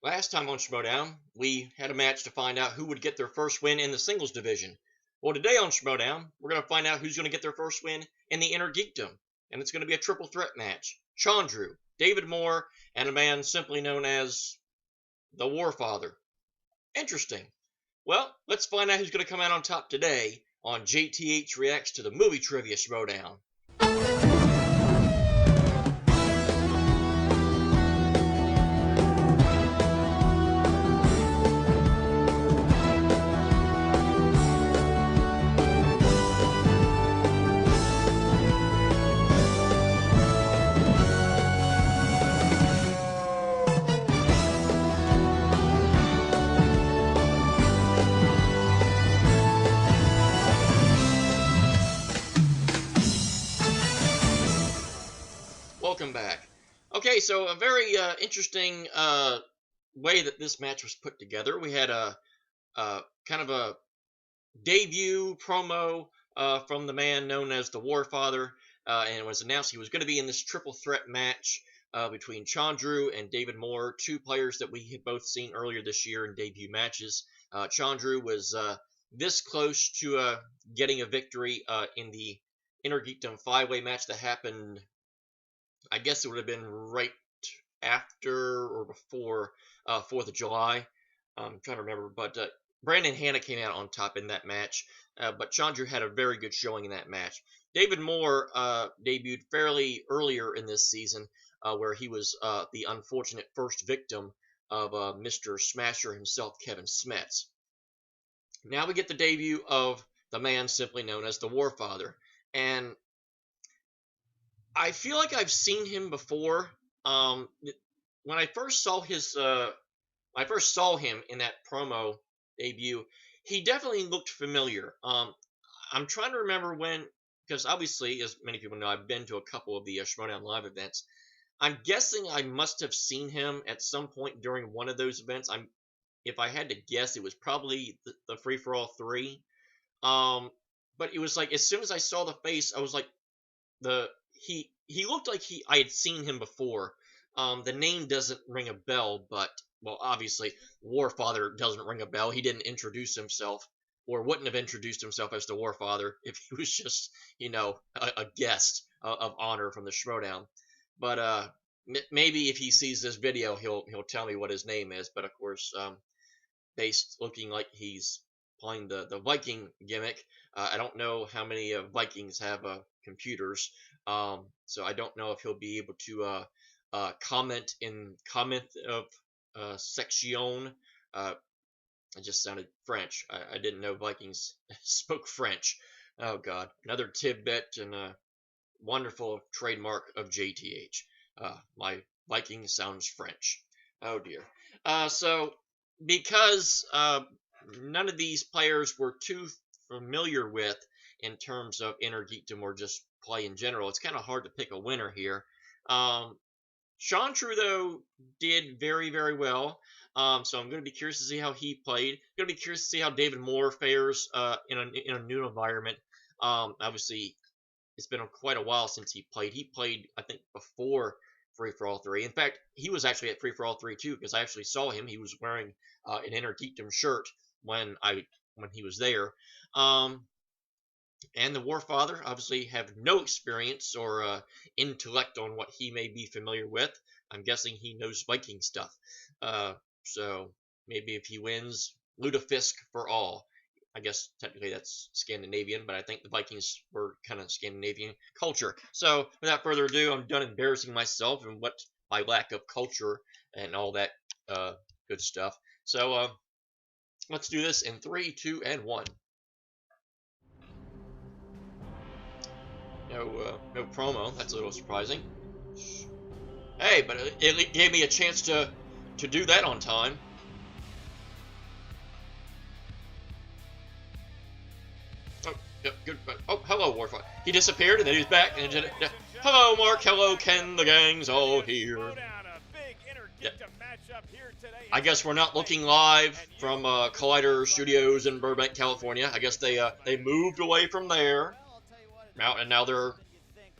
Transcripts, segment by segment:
Last time on Schmoedown, we had a match to find out who would get their first win in the singles division. Well, today on Schmoedown, we're going to find out who's going to get their first win in the Inner Geekdom, and it's going to be a triple threat match. Chandru, David Moore, and a man simply known as the Warfather. Interesting. Well, let's find out who's going to come out on top today on JTH Reacts to the Movie Trivia Schmoedown. Welcome back. Okay, so a very interesting way that this match was put together. We had a kind of a debut promo from the man known as the Warfather, and it was announced he was going to be in this triple threat match between Chandru and David Moore, two players that we had both seen earlier this year in debut matches. Chandru was this close to getting a victory in the Inner Geekdom 5-way match that happened. I guess it would have been right after or before 4th of July. I'm trying to remember, but Brandon Hanna came out on top in that match, but Chandru had a very good showing in that match. David Moore debuted fairly earlier in this season, where he was the unfortunate first victim of Mr. Smasher himself, Kevin Smets. Now we get the debut of the man simply known as the Warfather, and I feel like I've seen him before. When I first saw him in that promo debut, he definitely looked familiar. I'm trying to remember when, because obviously, as many people know, I've been to a couple of the Schmoedown live events. I'm guessing I must have seen him at some point during one of those events. If I had to guess, it was probably the Free for All 3. But it was like as soon as I saw the face, I was like, he looked like I had seen him before. The name doesn't ring a bell, but well, obviously Warfather doesn't ring a bell. He didn't introduce himself, or wouldn't have introduced himself as the Warfather if he was just a guest of honor from the Schmoedown. But maybe if he sees this video, he'll tell me what his name is. But of course, based looking like he's playing the Viking gimmick. I don't know how many Vikings have computers, so I don't know if he'll be able to comment of section. It just sounded French. I didn't know Vikings spoke French. Oh God, another tidbit and a wonderful trademark of JTH. My Viking sounds French. Oh dear. So because none of these players were too familiar with in terms of Inner Geekdom or just play in general, it's kind of hard to pick a winner here. Chandru, though, did very, very well. So I'm going to be curious to see how he played. Going to be curious to see how David Moore fares in a new environment. Obviously, it's been quite a while since he played. He played, I think, before Free for All 3. In fact, he was actually at Free for All 3 too, because I actually saw him. He was wearing an Inner Geekdom shirt when he was there. And the Warfather obviously have no experience or intellect on what he may be familiar with. I'm guessing he knows Viking stuff. So maybe if he wins, Lutefisk for all. I guess technically that's Scandinavian, but I think the Vikings were kind of Scandinavian culture. So without further ado, I'm done embarrassing myself and what my lack of culture and all that good stuff. So let's do this in 3, 2, and 1. No promo. That's a little surprising. Hey, but it gave me a chance to do that on time. Oh, yep, good. Oh, hello, Warfather. He disappeared and then he's back. And hello, Mark. Hello, Ken. The gang's all here. Yeah. I guess we're not looking live from Collider Studios in Burbank, California. I guess they moved away from there. And now they're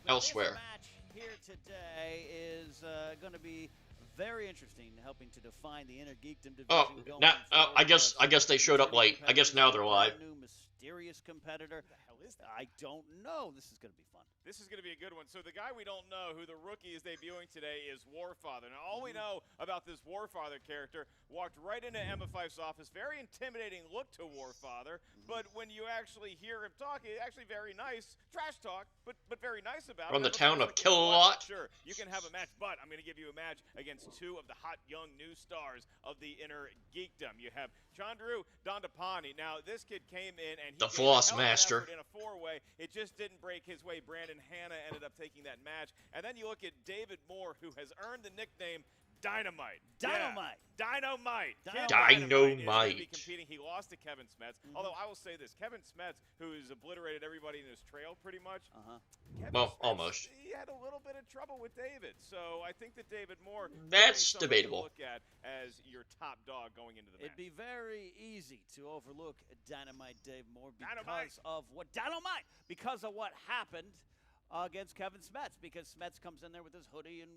elsewhere. Here today is going to be Very interesting, helping to define the inner geekdom division. Oh, going now forward. I guess they showed up late. I guess now they're live. New mysterious competitor. Who the hell is that? I don't know. This is going to be fun. This is going to be a good one. So the guy we don't know who the rookie is debuting today is Warfather. Now, all we know about this Warfather character, walked right into Emma Fife's office. Very intimidating look to Warfather, but when you actually hear him talk, he's actually very nice. Trash talk, but very nice about it. From the town of Like, Kill-A-Lot. Sure, you can have a match, but I'm going to give you a match against two of the hot young new stars of the inner geekdom. You have Chandru Dandapani. Now, this kid came in and he The gave Floss a hell of an Master. effort in a four-way. It just didn't break his way. Brandon Hanna ended up taking that match. And then you look at David Moore, who has earned the nickname Dynamite. Dynamite. Yeah. Dynamite. Kid Dynamite. is gonna Dynamite. be competing. He lost to Kevin Smets. Although I will say this, Kevin Smets, who's obliterated everybody in his trail pretty much. Kevin Well, Smets, almost. He had a little bit of trouble with David. So I think that David Moore That's could be somebody to debatable. look at as your top dog going into the match. It'd be very easy to overlook Dynamite Dave Moore because Dynamite. of what Dynamite because of what happened against Kevin Smets, because Smets comes in there with his hoodie and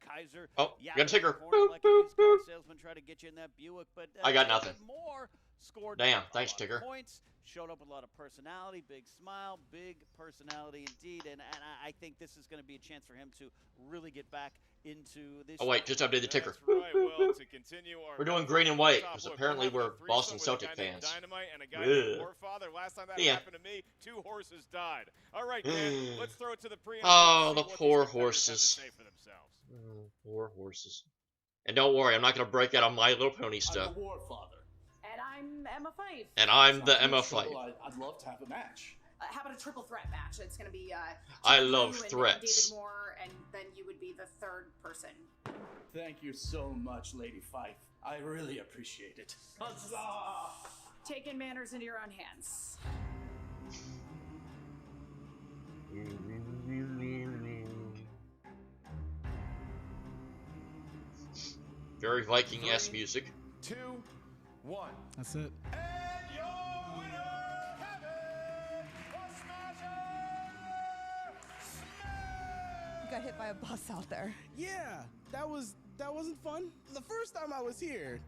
Kaiser. Oh, you gotta take her. corner Boop, like a boop, used car boop. salesman, try to get you in that Buick, but I got David nothing. Moore scored Damn, a thanks, lot of Tigger. points, showed up with a lot of personality, big smile, big personality indeed, and I think this is going to be a chance for him to really get back into this. Oh wait, just update the ticker. That's right. Well, to continue our We're doing green and white, top because look, apparently we're we're having a Boston threesome with a Celtic guy named fans. Dynamite and a guy named Ugh. Warfather. Last time that Yeah. happened to me, 2 horses died. All right, Dan, let's throw it to the pre. Oh, and the see what poor these competitors have to horses. say for themselves. Poor horses. And don't worry, I'm not gonna break out on My Little Pony stuff. I'm the Warfather. And I'm Emma Fife. And I'm the Sounds Emma good. So Fife. I'd love to have a match. How about a triple threat match? It's going to be I Chandru love and threats. David Moore, and then you would be the third person. Thank you so much, Lady Fife. I really appreciate it. Huzzah! Taking manners into your own hands. Very Viking-esque music. 2, 1. That's it. And your winner, Kevin You got hit by a bus out there. Yeah, that wasn't fun. The first time I was here,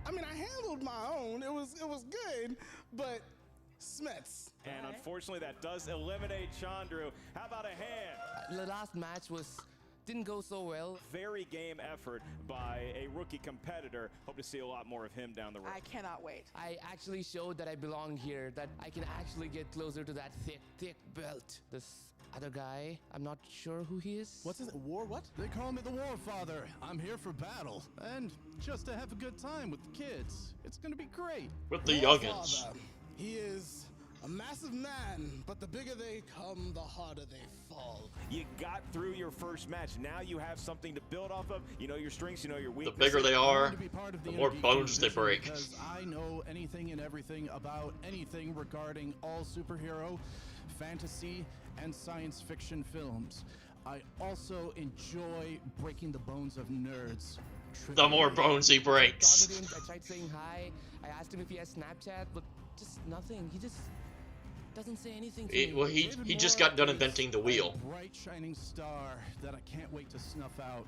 I mean, I handled my own. It was good, but Smets. And unfortunately, that does eliminate Chandru. How about a hand? The last match didn't go so well. Very game effort by a rookie competitor. Hope to see a lot more of him down the road. I cannot wait. I actually showed that I belong here, that I can actually get closer to that thick belt. This other guy, I'm not sure who he is. What's his war? What? They call me the Warfather. I'm here for battle and just to have a good time with the kids. It's gonna be great. With the youngins. Warfather. He is a massive man, but the bigger they come, the harder they fall. You got through your first match. Now you have something to build off of. You know your strengths, you know your The weaknesses. bigger they I are, wanted to be part of the Inner more Geek bones they division break. Because I know anything and everything about anything regarding all superhero, fantasy, and science fiction films. I also enjoy breaking the bones of nerds. the more bones he I breaks. talked to him, I tried saying hi. I asked him if he has Snapchat, but just nothing. He just doesn't say anything to me. Well, he just got done inventing the wheel. A bright shining star that I can't wait to snuff out.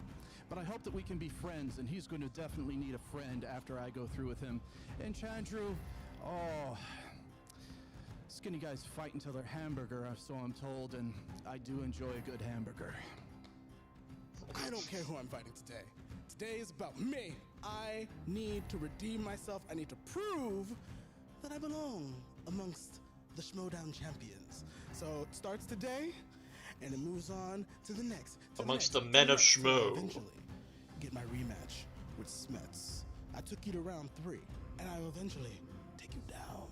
But I hope that we can be friends, and he's going to definitely need a friend after I go through with him. And Chandru, oh, skinny guys fight until they're hamburger, so I'm told, and I do enjoy a good hamburger. I don't care who I'm fighting today. Today is about me. I need to redeem myself. I need to prove that I belong amongst the Schmoedown champions. So it starts today, and it moves on to the next. Amongst the men of Schmo. Eventually, get my rematch with Smets. I took you to round 3, and I will eventually take you down.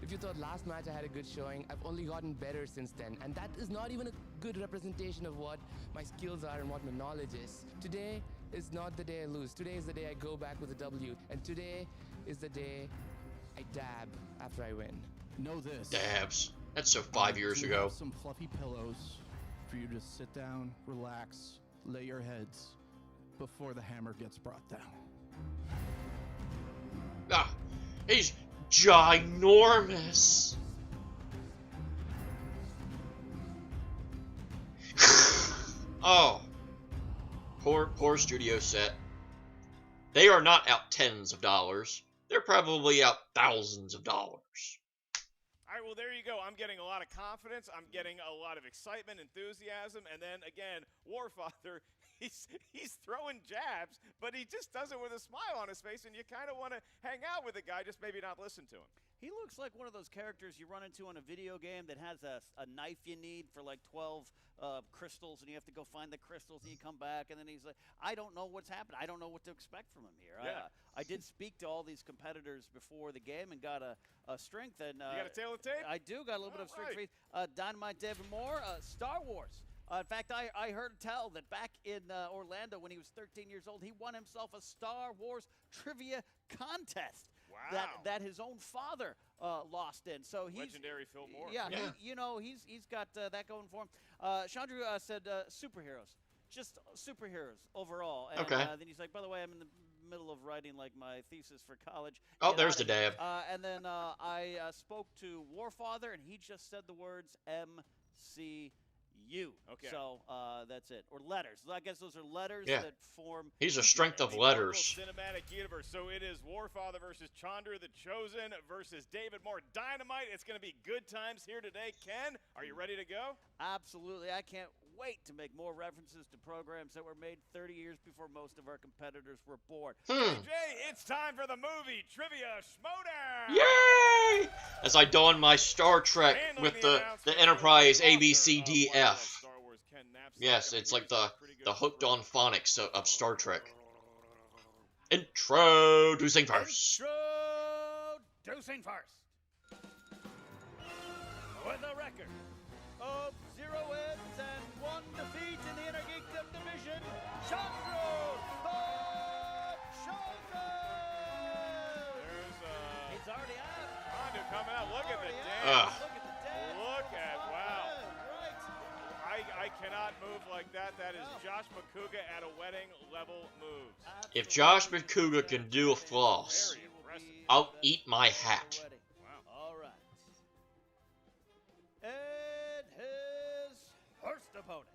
If you thought last match I had a good showing, I've only gotten better since then. And that is not even a good representation of what my skills are and what my knowledge is. Today is not the day I lose. Today is the day I go back with a W. And today is the day I dab after I win. Know this. Dabs. That's so 5 years Do ago. have some fluffy pillows for you to sit down, relax, lay your heads before the hammer gets brought down. Ah, he's ginormous. Oh, poor studio set. they are not out tens of dollars. They're probably out thousands of dollars. All right, well, there you go. I'm getting a lot of confidence. I'm getting a lot of excitement, enthusiasm, and then, again, Warfather, he's throwing jabs, but he just does it with a smile on his face, and you kind of want to hang out with the guy, just maybe not listen to him. He looks like one of those characters you run into in a video game that has a knife you need for like 12 crystals, and you have to go find the crystals, and you come back, and then he's like, I don't know what's happened. I don't know what to expect from him here. Yeah. I did speak to all these competitors before the game and got a strength. And You got a tail of tape? I do, got a little bit of strength. Right. Dynamite David Moore, Star Wars. In fact, I heard tell that back in Orlando when he was 13 years old, he won himself a Star Wars trivia contest. Wow. That his own father lost in. So he's legendary Phil Moore. Yeah, he's got that going for him. Chandru said superheroes, just superheroes overall. And, okay. Then he's like, by the way, I'm in the middle of writing like my thesis for college. Oh, there's the dab. And then I spoke to Warfather, and he just said the words MCU. Okay. So that's it. Or letters. I guess those are letters Yeah. that form. He's a strength of the letters. Cinematic universe. So it is Warfather versus Chandru the Chosen versus David Moore. Dynamite. It's going to be good times here today. Ken, are you ready to go? Absolutely. I can't wait to make more references to programs that were made 30 years before most of our competitors were born. Jay, it's time for the movie Trivia Schmoedown. Yay! As I don my Star Trek with the Enterprise ABCDF. Yes, it's like the hooked on phonics of Star Trek. Introducing first. Introducing first. With a record of 0 wins and 1 defeat in the Inner Geekdom division, Chandru the Chosen! He's already out. Chandru coming out. Look at the dance. Look at the dance. Look at, wow. Right. I cannot move like that. That is Josh McCouga at a wedding level moves. If Josh McCouga can do a floss, Very impressive. I'll eat my hat. Wow. All right. And his first opponent,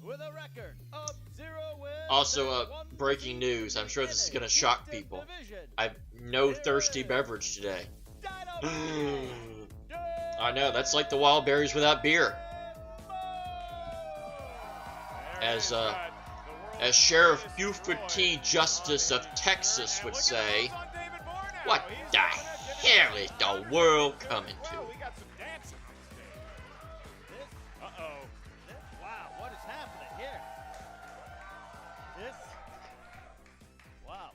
with a record of 0 wins. Also, and 1 breaking defeat news. I'm in sure the this is Inner going to shock Geekdom people. division, I have no thirsty beverage today. I know, that's like the wild berries without beer. As Sheriff Buford T. Justice of Texas would say, what the hell is the world coming to? We got some dancing on stage. Uh-oh. Wow, what is happening here? Wow.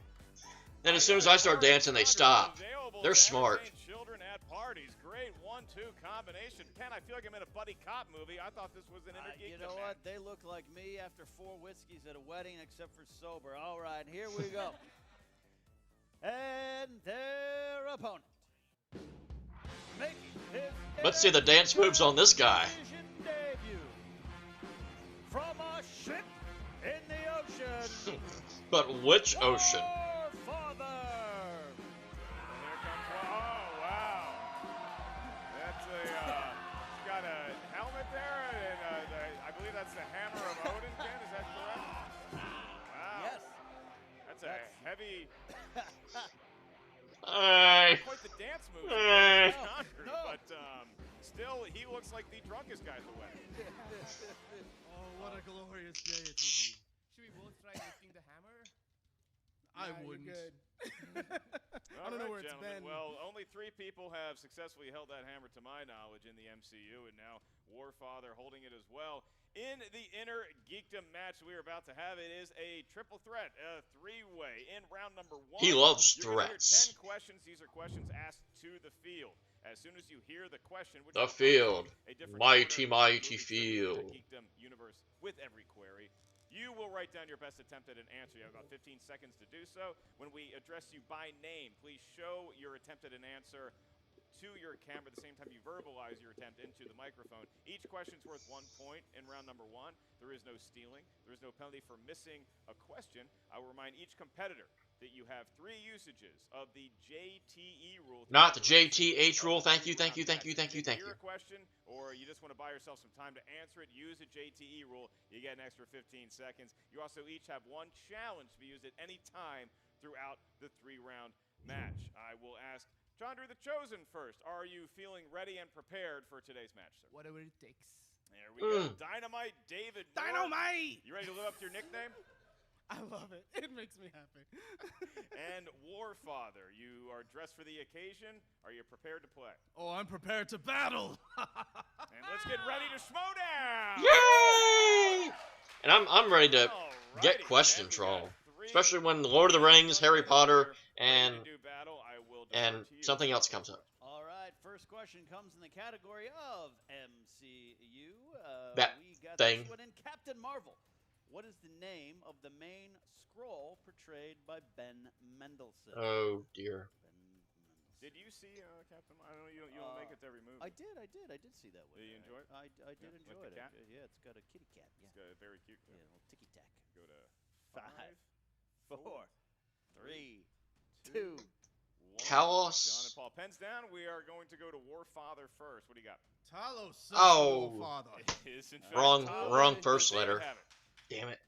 Then as soon as I start dancing, they stop. They're smart. Children at parties. Great 1-2 combination. Ken, I feel like I'm in a buddy cop movie. I thought this was an Inner Geekdom You know what? They look like me after 4 whiskeys at a wedding, except for sober. All right, here we go. And their opponent, making his Let's see the dance moves on this guy. debut from a ship in the ocean. But which ocean? Warfather. Here comes one. Oh, wow. That's he's got a helmet there, and I believe that's the hammer of Odin, Ken, is that correct? Wow. Yes. That's a heavy, quite the dance move. No. But still, he looks like the drunkest guy at the wedding. Oh, what a glorious day it will be. Should we both try lifting the hammer? I Nah, you're wouldn't. good. I don't know where it's gentlemen. been. Well, only 3 people have successfully held that hammer to my knowledge in the MCU, and now Warfather holding it as well. In the Inner Geekdom match we are about to have, it is a triple threat, a 3-way. In round number 1, He loves you're gonna hear threats. 10 questions. These are questions asked to the field. As soon as you hear the question, which The is field. a different Mighty, corner of the mighty movie trivia field. Geekdom universe with every query. You will write down your best attempt at an answer. You have about 15 seconds to do so. When we address you by name, please show your attempt at an answer to your camera at the same time you verbalize your attempt into the microphone. Each question's worth 1 point in round number 1. There is no stealing. There is no penalty for missing a question. I will remind each competitor that you have 3 usages of the JTE rule. Not the JTH rule. Thank you, thank you, thank you, thank you, thank you. If you hear a question or you just want to buy yourself some time to answer it, use the JTE rule. You get an extra 15 seconds. You also each have 1 challenge to be used at any time throughout the 3-round match. I will ask Chandru the Chosen first. Are you feeling ready and prepared for today's match, sir? Whatever it takes. There we go. Dynamite David Moore. Dynamite! You ready to live up to your nickname? I love it. It makes me happy. And Warfather, you are dressed for the occasion. Are you prepared to play? Oh, I'm prepared to battle. And let's get ready to Schmoedown! Yay! And I'm ready to Alrighty, get question and we troll, got 3 especially when Lord of the Rings, Harry Potter, and ready to do battle. I will defer and to you. something else comes up. All right, first question comes in the category of MCU. That we got thing. this one in Captain Marvel. What is the name of the main Skrull portrayed by Ben Mendelsohn? Oh dear. Ben Mendelsohn. Did you see Captain? I know you don't make it to every movie. I did see that one. Did you enjoy it? I did Yeah, enjoy like the it. cat? Yeah, it's got a kitty cat. Yeah, It's got a very cute. yeah, a little ticky tack. Go to 5, 4, 3, 2. 1. Kalos. John and Paul, pens down. We are going to go to Warfather first. What do you got? Talos, Oh. Father. It is in fact Wrong- Tyler. wrong Does first David letter. have it? Damn it.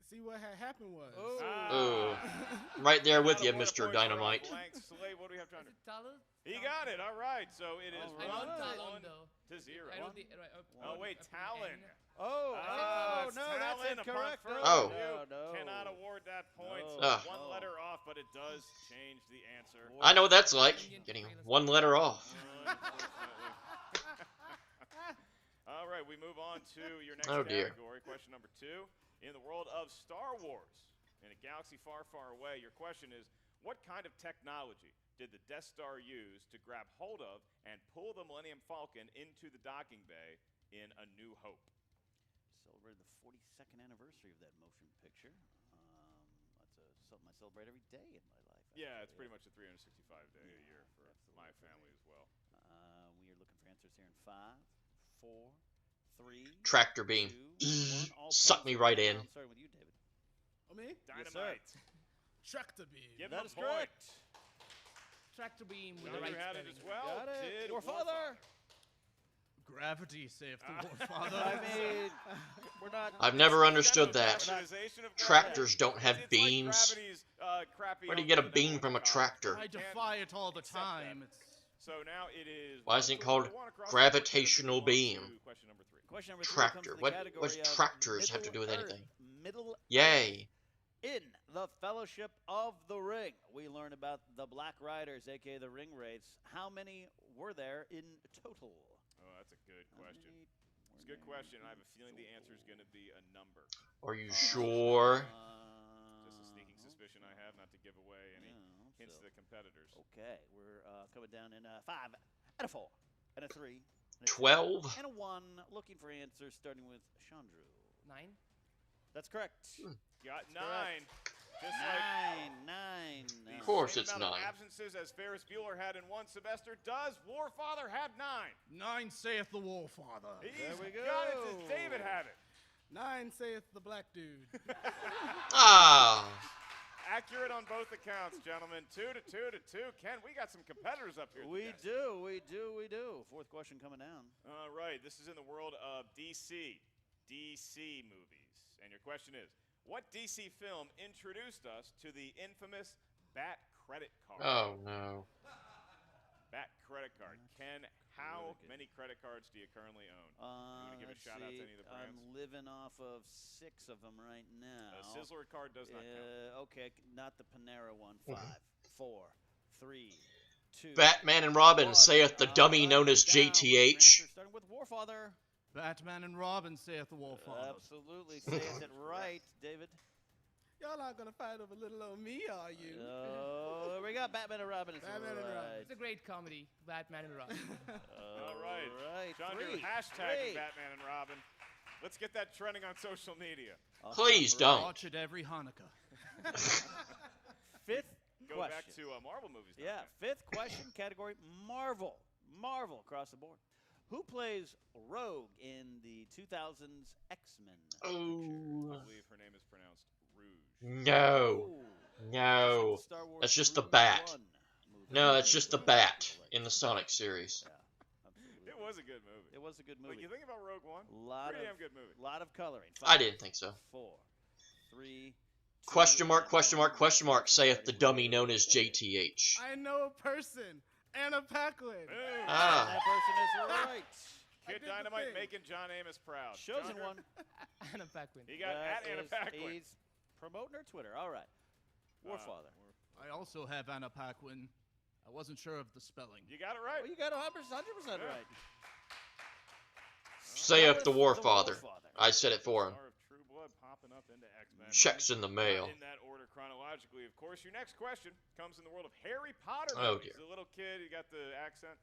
See what had happened was. Ooh. Right there with you, Not a Mr. point for a Dynamite. blank slate. What do we have time to? Talos? He got it. All right. So it is All I know right. Talon 1 though. to 0. I know the, Oh wait, Talon. Oh, It's no, Talon that's upon incorrect. further Oh. review. No. Cannot award that point. No. So Ugh. 1 letter off, but it does change the answer. I know what that's like. Getting 1 letter off. All right, we move on to your next Oh, dear. category. Question number 2. In the world of Star Wars, in a galaxy far, far away, your question is, what kind of technology did the Death Star use to grab hold of and pull the Millennium Falcon into the docking bay in A New Hope? Celebrated the 42nd anniversary of that motion picture. That's something I celebrate every day in my life. Yeah, it's actually. pretty much a 365-day a year for my family as well. We are looking for answers here in 5, 4, 3. Tractor beam. 2, 1. All Suck pens me are right down. in. I'm starting with you, David. Oh, me? Dynamite. Tractor beam. Give That him is a point. correct. Tractor beam with John, the you right had it spelling. as well. Got it. Did Warfather. Gravity saved the Ah. Warfather. I mean, we're not. I've never understood that. Bastardization of Tractors gravity. don't have It's beams. Like gravity's, crappy Where do you get a uncle that beam doesn't from a want to tractor? I can't defy it all the accept that. time. It's So now it is. Why isn't it called one across the gravitational board. beam? Question number 3. Question number 3 Tractor. comes in the What category what's of tractors have to do with Middle Earth. anything? Middle Yay. In the Fellowship of the Ring, we learn about the Black Riders, aka the Ring Wraiths. How many were there in total? Oh, that's a good How question. many It's a were good there question. in I have a feeling the answer is going to be a number. Are you sure? Just a sneaking suspicion I have, not to give away any hints to the competitors. Okay, we're coming down in a 5 and a 4 and a 3 and a 12? 2 and a 1. Looking for answers, starting with Chandru. 9. That's correct. Got That's 9. correct. Just like 9. the Of course same it's amount of 9. absences as Ferris Bueller had in one semester. Does Warfather have 9? 9 saith the Warfather. He's we got it. go. Does David have it? 9 saith the black dude. Ah. Accurate on both accounts, gentlemen. 2 to 2 to 2. Ken, we got some competitors up here. We do. Fourth question coming down. All right. This is in the world of DC movies. And your question is, what DC film introduced us to the infamous Bat credit card? Oh no. Bat credit card. Ken, how many credit cards do you currently own? You want to give a Let's shout out to see. any of the brands? I'm living off of 6 of them right now. A Sizzler card does not count. Okay, not the Panera one. 5, 4, 3, 2. Batman and Robin 1. saith the dummy known as Down with your JTH. answer, starting with Warfather. Batman and Robin saith the Warfather. Absolutely, says it right, David. Y'all not gonna fight over little old me, are you? Oh, we got Batman and Robin. It's Batman and Robin. right. It's a great comedy, Batman and Robin. All right. Right. Chandru, 3. hashtagging Batman and Robin. Let's get that trending on social media. Please don't. Watch it every Hanukkah. Fifth Go question. back to Marvel movies. now, Yeah, Ken. fifth question, category Marvel. Marvel across the board. Who plays Rogue in the 2000s X-Men? Oh. I believe her name is pronounced Rouge. No. Oh. No. Just like the Star Wars That's just the Rouge bat. 1 movie. No, that's just the bat People like in the it. Sonic series. Yeah, absolutely. It was a good movie. It was a good Like, movie. you think about Rogue One? Lot Pretty of damn good movie. lot of coloring. I 5, didn't think so. 4, 3, 2, Question mark, question mark, and question mark, saith the starting dummy with known as David. JTH. I know a person, Anna Paquin. Boom. Ah. That person is right. I Kid did the Dynamite thing. making John Amos proud. Chosen Chandru, one. Anna Paquin. He got That at Anna is- Paquin. He's promoting her Twitter. All right. Warfather. I also have Anna Paquin. I wasn't sure of the spelling. You got it right. Well, you got 100% right. Saith the Warfather. Warfather. I said it for him. Star of True Blood popping up into X-Men. Checks in the mail. In that order chronologically, of course. Your next question comes in the world of Harry Potter Oh, movies. dear. The little kid, you got the accent.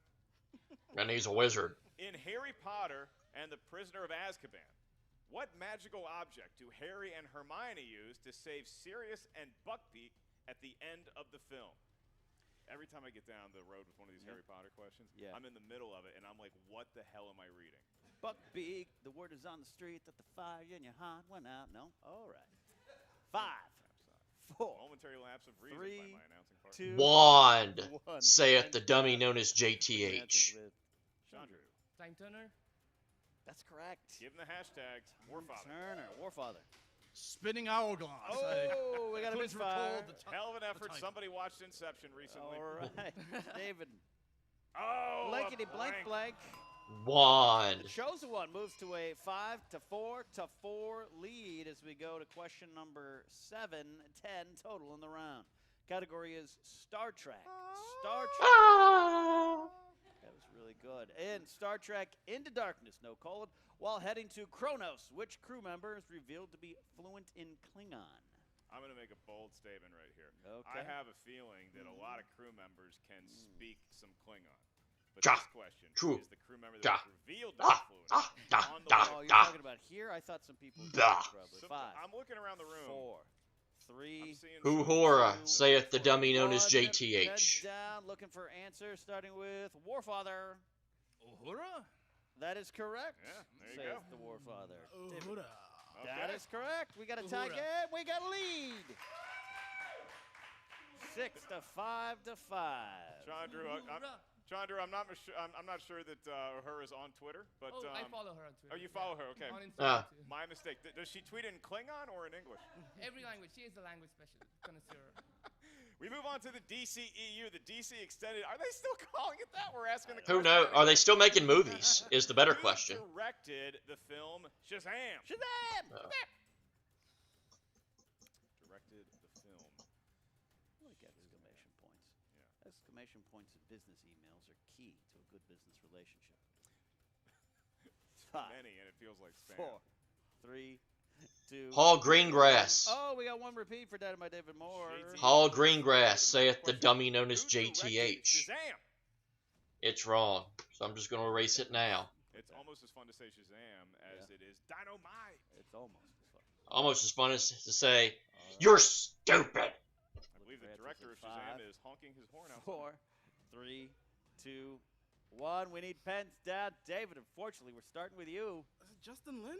And he's a wizard. In Harry Potter and the Prisoner of Azkaban, what magical object do Harry and Hermione use to save Sirius and Buckbeak at the end of the film? Every time I get down the road with one of these Harry Potter questions, I'm in the middle of it, and I'm like, what the hell am I reading? Buckbeak, the word is on the street that the fire in your heart went out. No? All right. 5, 4, Momentary lapse of reason 3, by my announcing partner. 2, Wand, 1. saith the dummy known as Answers JTH. with Chandru. Time Turner. That's correct. Give him the hashtag Warfather. Turner, Warfather. Spinning hourglass. Oh, we got a couldn't misfire. recall the ti- Hell of an effort. time. Somebody watched Inception recently. All right. David. Oh, Blankety blank blank. Wand. The chosen one moves to a 5 to 4 to 4 lead as we go to question number 7, 10 total in the round. Category is Star Trek. Star Trek. Ah. That was really good. In Star Trek Into Darkness, no colon, while heading to Kronos, which crew member is revealed to be fluent in Klingon? I'm going to make a bold statement right here. Okay. I have a feeling that a lot of crew members can speak some Klingon. But Ja. this question True. is the crew member Ja. that was revealed to be Ah. fluent Ah. Da. on the Da. way. Oh, you're Da. talking about here? I thought some people Da. probably. So 5, I'm looking around the room. 4, I'm 3, seeing Who some- hora, 2, saith the dummy known as 1. JTH. Pens down, looking for answers, starting with Warfather. Uhura? That is correct. Yeah, there you says go. the Warfather. Uhura. That Okay. is correct. We got a tie Uhura. game. We got a lead. 6 to 5 to 5. Chandru, Chandru, I'm not sure that her is on Twitter, but Oh, I follow her on Twitter. oh, you follow her, okay. On Instagram too. My mistake. Does she tweet in Klingon or in English? Every language. She is the language specialist connoisseur. We move on to the DCEU, the DC Extended. Are they still calling it that? We're asking the Who question. knows? Are they still making movies? Is the better Who question. directed the film Shazam? Shazam! Directed the film. I like exclamation points. Yeah. Exclamation points in business emails are key to a good business relationship. 5, Many, and it feels like spam. 4, 3, 2. Hall Greengrass. Oh, we got one repeat for Dynamite David Moore. JT. Hall Greengrass, saith the Question. dummy known as Who directed JTH. Shazam. It's wrong, so I'm just going to erase it now. It's almost as fun to say Shazam as it is Dynamite. It's almost as fun. Almost as fun as to say, you're stupid. I believe the Francis director of at Shazam 5, is honking his horn out. 4, 3, 2, 1. We need pens down. David, unfortunately, we're starting with you. Is it Justin Lin?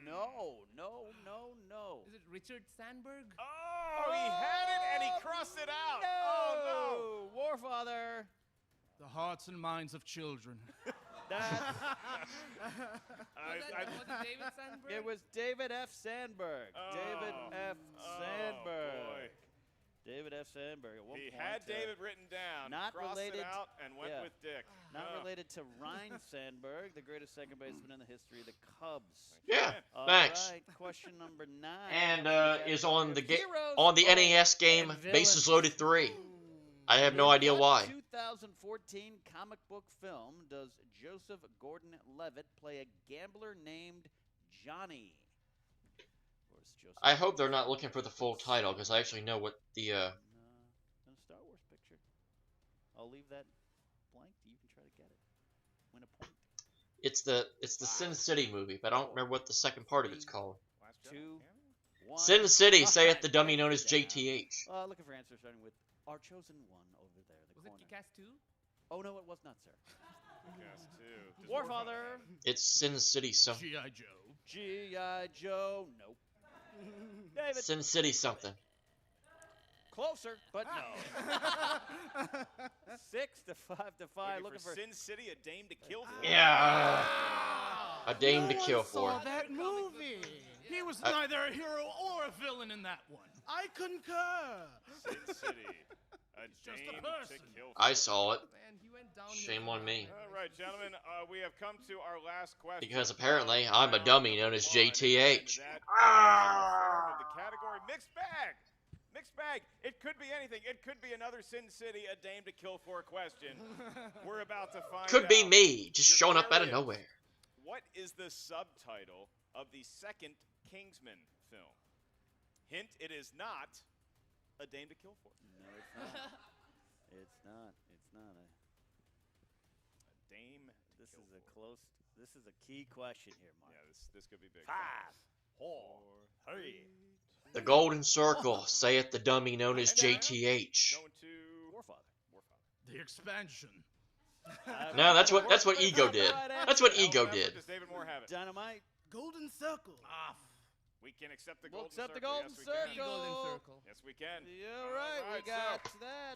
No. Is it Richard Sandberg? Oh, he had it and he crossed it out. Oh, no. Warfather. The hearts and minds of children. That's, Was it David Sandberg? it was David F. Sandberg. Oh. David F. Sandberg. boy. David F. Sandberg. At one He point, had David written down, not crossed related- it out, and went yeah. with Dick. Not Oh. related to Ryan Sandberg, the greatest second baseman in the history of the Cubs. Yeah, All thanks. right, question number 9. And We is got on the heroes on the and NES game villains. Bases Loaded 3. I have no In idea what why. 2014 comic book film does Joseph Gordon-Levitt play a gambler named Johnny? Where's Joseph I hope they're not looking for the full title because I actually know what the in a Star Wars picture. I'll leave that blank. You can try to get it. Win a point. it's the Sin City movie, but I don't remember what the second part of it's called. Last 2, Jedi? 1. Sin City, saith the Alright, dummy known as down. JTH. Looking for answers starting with our chosen one over there. The Was it corner. Kick-Ass 2? Oh no, it was not, sir. Guess two. Does Warfather. It's Sin City something. G.I. Joe. G.I. Joe. Nope. David. Sin City something. Closer, but no. 6 to 5 to 5. Looking for Sin City, a dame to kill for. Yeah. A dame to kill Saw for. that movie. He was neither a hero or a villain in that one. I concur. Sin City, a just a dame to person. kill for. I saw it. Man, he went down. Shame on me. All right, gentlemen, we have come to our last question. Because apparently I'm a dummy known as JTH. That of the category mixed bag. Mixed bag. It could be anything. It could be another Sin City, a dame to kill for a question. We're about to find Could be out. me, just Your showing up out of query is, nowhere. What is the subtitle of the second Kingsman film? Hint, it is not a dame to kill for. No, it's not. It's not. It's not. A dame to This kill is a for. close. This is a key question here, Mark. Yeah, this could be big. 5, 4, 3. The golden circle, saith the dummy known as JTH. Going to Warfather. The expansion. No, that's what Ego did. That's what Ego did. Does David Moore have it? Dynamite. Golden circle. We can accept the We'll golden accept the circle. golden Yes, we can. circle. Golden circle. Yes, we can. Yeah, right. Alright, We got so- that.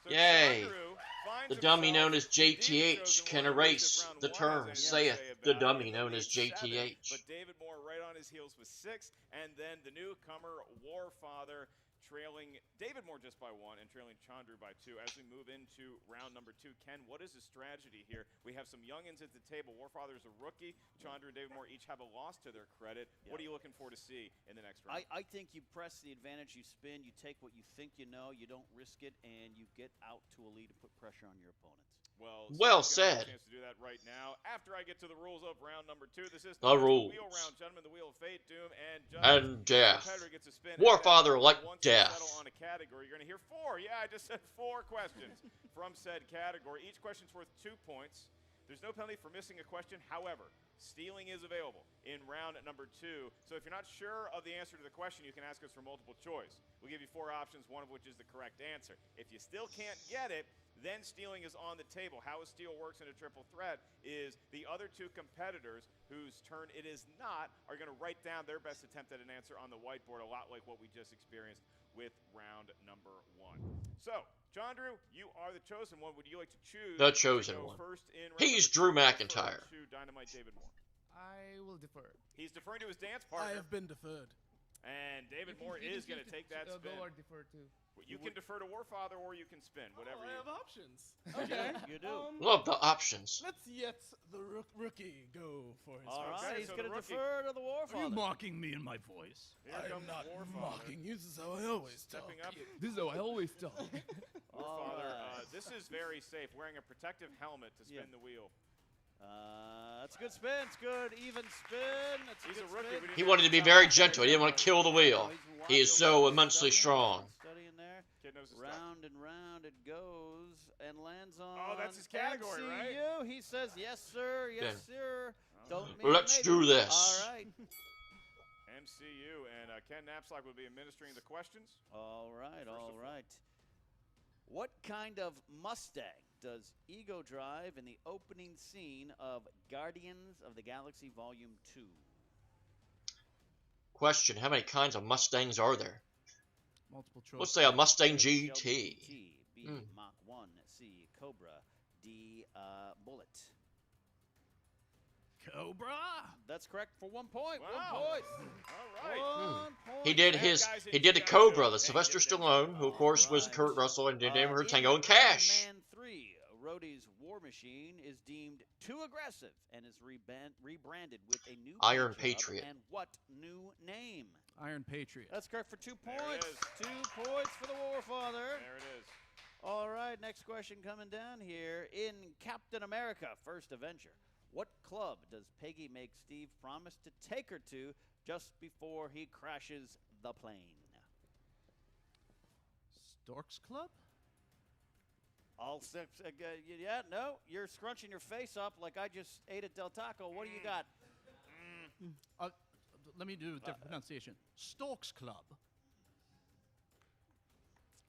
So Yay. Chandru finds The dummy himself known as deep JTH chosen can one, erase round the one, term, has anything to saith say the about dummy it. known The as lead 7, JTH. But David Moore right on his heels with 6, and then the newcomer Warfather trailing David Moore just by 1 and trailing Chandru by 2. As we move into round number 2, Ken, what is the strategy here? We have some youngins at the table. Warfather is a rookie. Chandru and David Moore each have a loss to their credit. What are you looking for to see in the next round? I think you press the advantage, you spin, you take what you think you know, you don't risk it, and you get out to a lead and put pressure on your opponents. Well someone's gonna have said. a chance to do that right now. After I get to the rules of round number 2, this is The known as rules. the wheel round, gentlemen. The wheel of fate, doom, and justice. And death. The competitor gets a spin. Warfather like Once they death. settle on a category, you're going to hear 4. Yeah, I just said 4 questions from said category. Each question's worth 2 points. There's no penalty for missing a question. However, stealing is available in round number 2. So if you're not sure of the answer to the question, you can ask us for multiple choice. We'll give you 4 options, one of which is the correct answer. If you still can't get it, then stealing is on the table. How a steal works in a triple threat is the other 2 competitors whose turn it is not are going to write down their best attempt at an answer on the whiteboard, a lot like what we just experienced with round number 1. So, Chandru, you are the chosen one. Would you like to choose The chosen to go one. first in round He's number 2 Drew or defer McIntyre. to Dynamite David Moore? I will defer. He's deferring to his dance I partner, have been deferred. and David Moore is going to take that spin. Go or defer too. You can defer to Warfather or you can spin, whatever I you. have options. Okay. You do. Love the options. Let's yet the rookie go for his All first. right, Okay, he's so going the to rookie. defer to the Are you Warfather. mocking me in my voice? Here I am comes not Warfather. mocking you. This is how I always talk. Stepping up. This is how I always talk. Warfather, right. this is very safe. Wearing a protective helmet to spin Yeah. the wheel. That's a good spin. It's good. Even spin. That's He's good a rookie. spin. We didn't He get wanted to be very gentle. He didn't want to kill the wheel. He's He is watching, so immensely studying, strong. Studying there. Kid knows his stuff. Round and round it goes and lands on. Oh, that's his category, right? MCU. He says, "Yes, sir. Yes, Yeah. sir." Don't mean Let's maybe. do this. All right. MCU and Ken Knapsack will be administering the questions. All right. First All of all. right. What kind of Mustang does Ego drive in the opening scene of Guardians of the Galaxy Volume 2? Question, how many kinds of Mustangs are there? Multiple choice. Let's say a Mustang Shelby GT. GT, B, Hmm. Mach 1, C, Cobra, D, Bullet. Cobra. That's correct for 1 point. Wow. 1 point. All right. 1 point. He did Bad his, guys in he did the G.I. Cobra, Joe. the Hey, Sylvester give it a Stallone, who of course was Alright. Kurt Russell and did her in Tango and Cash. Iron Man 3, Rhodey's War Machine is deemed too aggressive and is rebranded with a new Iron paint job Patriot. And what new name? Iron Patriot. That's correct for 2 There it points. is. 2 points for the Warfather. There it is. All right, next question coming down here. In Captain America: First Avenger, what club does Peggy make Steve promise to take her to just before he crashes the plane? Storks Club. All six. Yeah, no, you're scrunching your face up like I just ate at Del Taco. What do you got? Let me do a different pronunciation. Storks Club.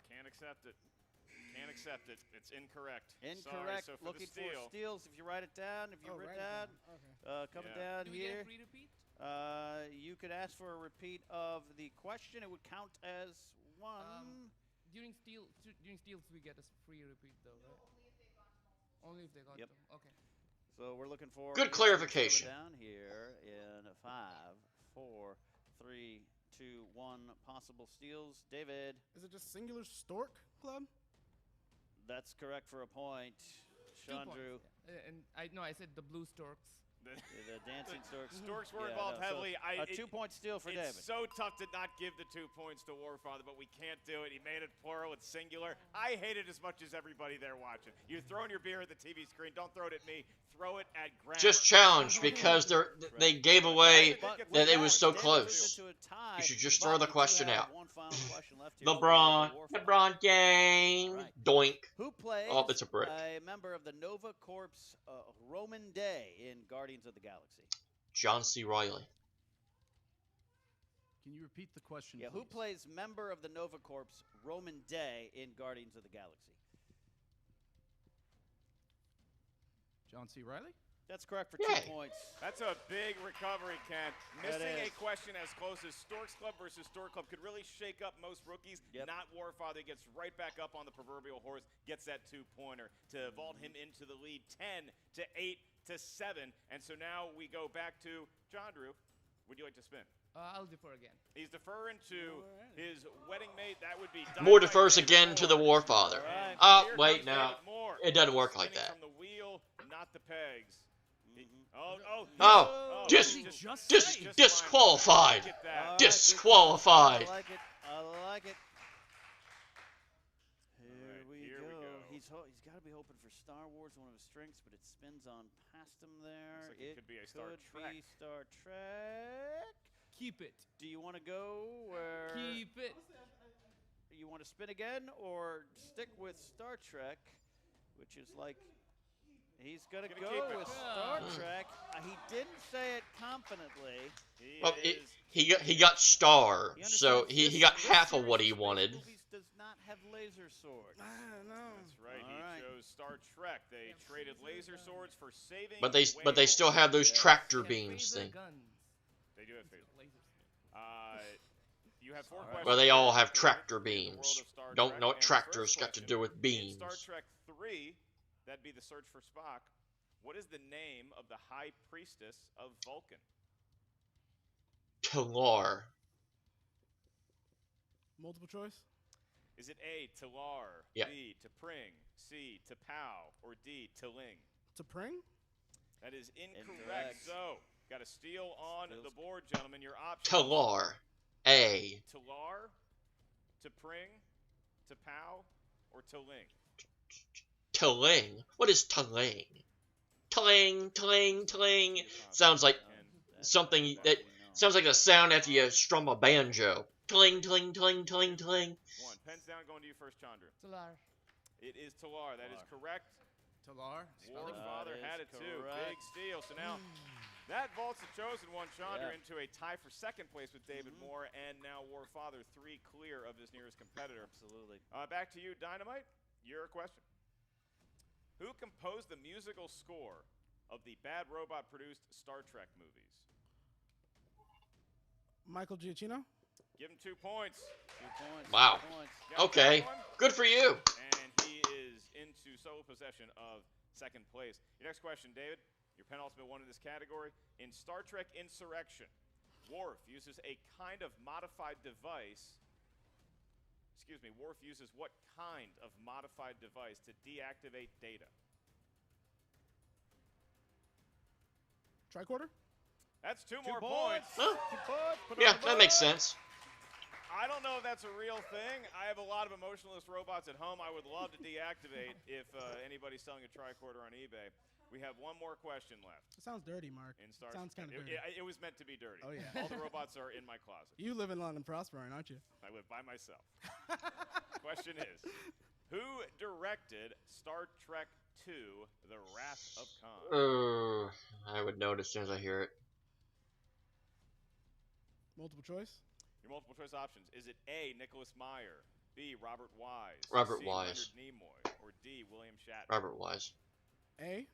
Can't accept it. Can't accept it. It's incorrect. Incorrect. Sorry. So for Looking the steal, for steals. If you write it down, if you Oh, write write it down, down. Okay. coming Yeah. down Do we get here. a free repeat? You could ask for a repeat of the question. It would count as one. During steals, we get a free repeat though, right? Only if they got Yep. them. Okay. So we're looking for Good answers clarification. coming down here in 5, 4, 3, 2, 1. Possible steals. David, Is it just singular Stork Club? that's correct for a point. 2 points. Chandru, And I said the blue storks. the dancing storks. Storks were Yeah, involved no, so heavily. a 2-point steal for David. It's so tough to not give the 2 points to Warfather, but we can't do it. He made it plural. It's singular. I hate it as much as everybody there watching. You're throwing your beer at the TV screen. Don't throw it at me. Throw it at Graham. Just challenged because they gave away that it was so David close. moves into a tie, You should just but throw the we do question have out. one final question left here for LeBron, Warfather. LeBron Gang, Right. doink. Who plays Oh, it's a brick. a member of the Nova Corps Roman Day in Guardians of the Galaxy? John C. Riley. Can you repeat the question, Yeah, please? who plays member of the Nova Corps Roman Day in Guardians of the Galaxy? John C. Riley? That's correct for Yay. 2 points. That's a big recovery, Ken. That Missing a is. question as close as Storks Club versus Stork Club could really shake up most rookies. Yep. Not Warfather. Gets right back up on the proverbial horse, gets that 2-pointer to vault him into the lead 10 to 8 to 7. And so now we go back to Chandru. Would you like to spin? I'll defer again. He's deferring to his wedding mate. That would be Moore Dynamite defers David again to the Moore. Warfather. Alright. Here Wait, comes no. David Moore. It doesn't work like Spinning that. From the wheel, not the pegs. Oh, disqualified. Look at that. All right, Disqualified. I like it. I like it. Alright, Here here we we go. go. He's got to be hoping for Star Wars, one of his strengths, but it spins on past him there. Looks like it could be a Star could Trek. be Star Trek. Keep it. Do you want to go where? Keep it. You want to spin again or stick with Star Trek, which is like he's gonna Gonna go keep it. with Star Trek. He didn't say it confidently. Well, He is. he got star, He so understands he got this half of what series he of wanted. movies does not have laser swords. I don't know. That's right. All He right. chose Star Trek. They traded laser swords for saving. But they whales. still have those Yeah. tractor They have beams phaser thing. guns. They do have phaser. Lasers. You have 4 All right. questions. Well, they all have David, tractor in the world beams. of Star Don't Trek. know what And the tractors first got to question, do with in beams. Star Trek 3, that'd be the search for Spock. What is the name of the High Priestess of Vulcan? Talar. Multiple choice? Is it A, Talar, Yeah. B, T'Pring, C, T'Pau, or D, T'Ling? To Pring? That is incorrect. Incorrect. So, got a steal on Steals. the board, gentlemen. Your options. Talar. A. Talar, T'Pring, T'Pau, or T'Ling? Taling. What is taling? Taling, taling, taling. Sounds like something that sounds like a sound after you strum a banjo. Taling, taling, taling, taling, taling. 1. Pens down, going to you first, Chandru. Talar. It is Talar. That is correct. Talar? Warfather That had is it too. correct. Big steal. So now that vaults the chosen one, Chandru, Yeah. into a tie for second place with David Moore, and now Warfather 3 clear of his nearest competitor. Absolutely. Back to you, Dynamite. Your question. Who composed the musical score of the Bad Robot produced Star Trek movies? Michael Giacchino? Give him 2 points. 2 points. Wow. 2 points. Got Okay. that one? Good for you. And he is into sole possession of second place. Your next question, David. Your penultimate one in this category. In Star Trek Insurrection, Worf uses a kind of modified device. Excuse me, Worf uses what kind of modified device to deactivate data? Tricorder? That's 2 2 more points. points. Huh? 2 points. Put it Yeah, on the that makes board. sense. I don't know if that's a real thing. I have a lot of emotionless robots at home I would love to deactivate if anybody's selling a tricorder on eBay. We have one more question left. It sounds dirty, Mark. In Star Sounds kind of dirty. It was meant to be dirty. Oh, yeah. All the robots are in my closet. You live in London Prospering, aren't you? I live by myself. Question is, who directed Star Trek II, The Wrath of Khan? I would know it as soon as I hear it. Multiple choice? Your multiple choice options. Is it A, Nicholas Meyer, B. Robert Wise. Robert C. Wise. Leonard Nimoy. Or D. William Shatner. Robert Wise. A.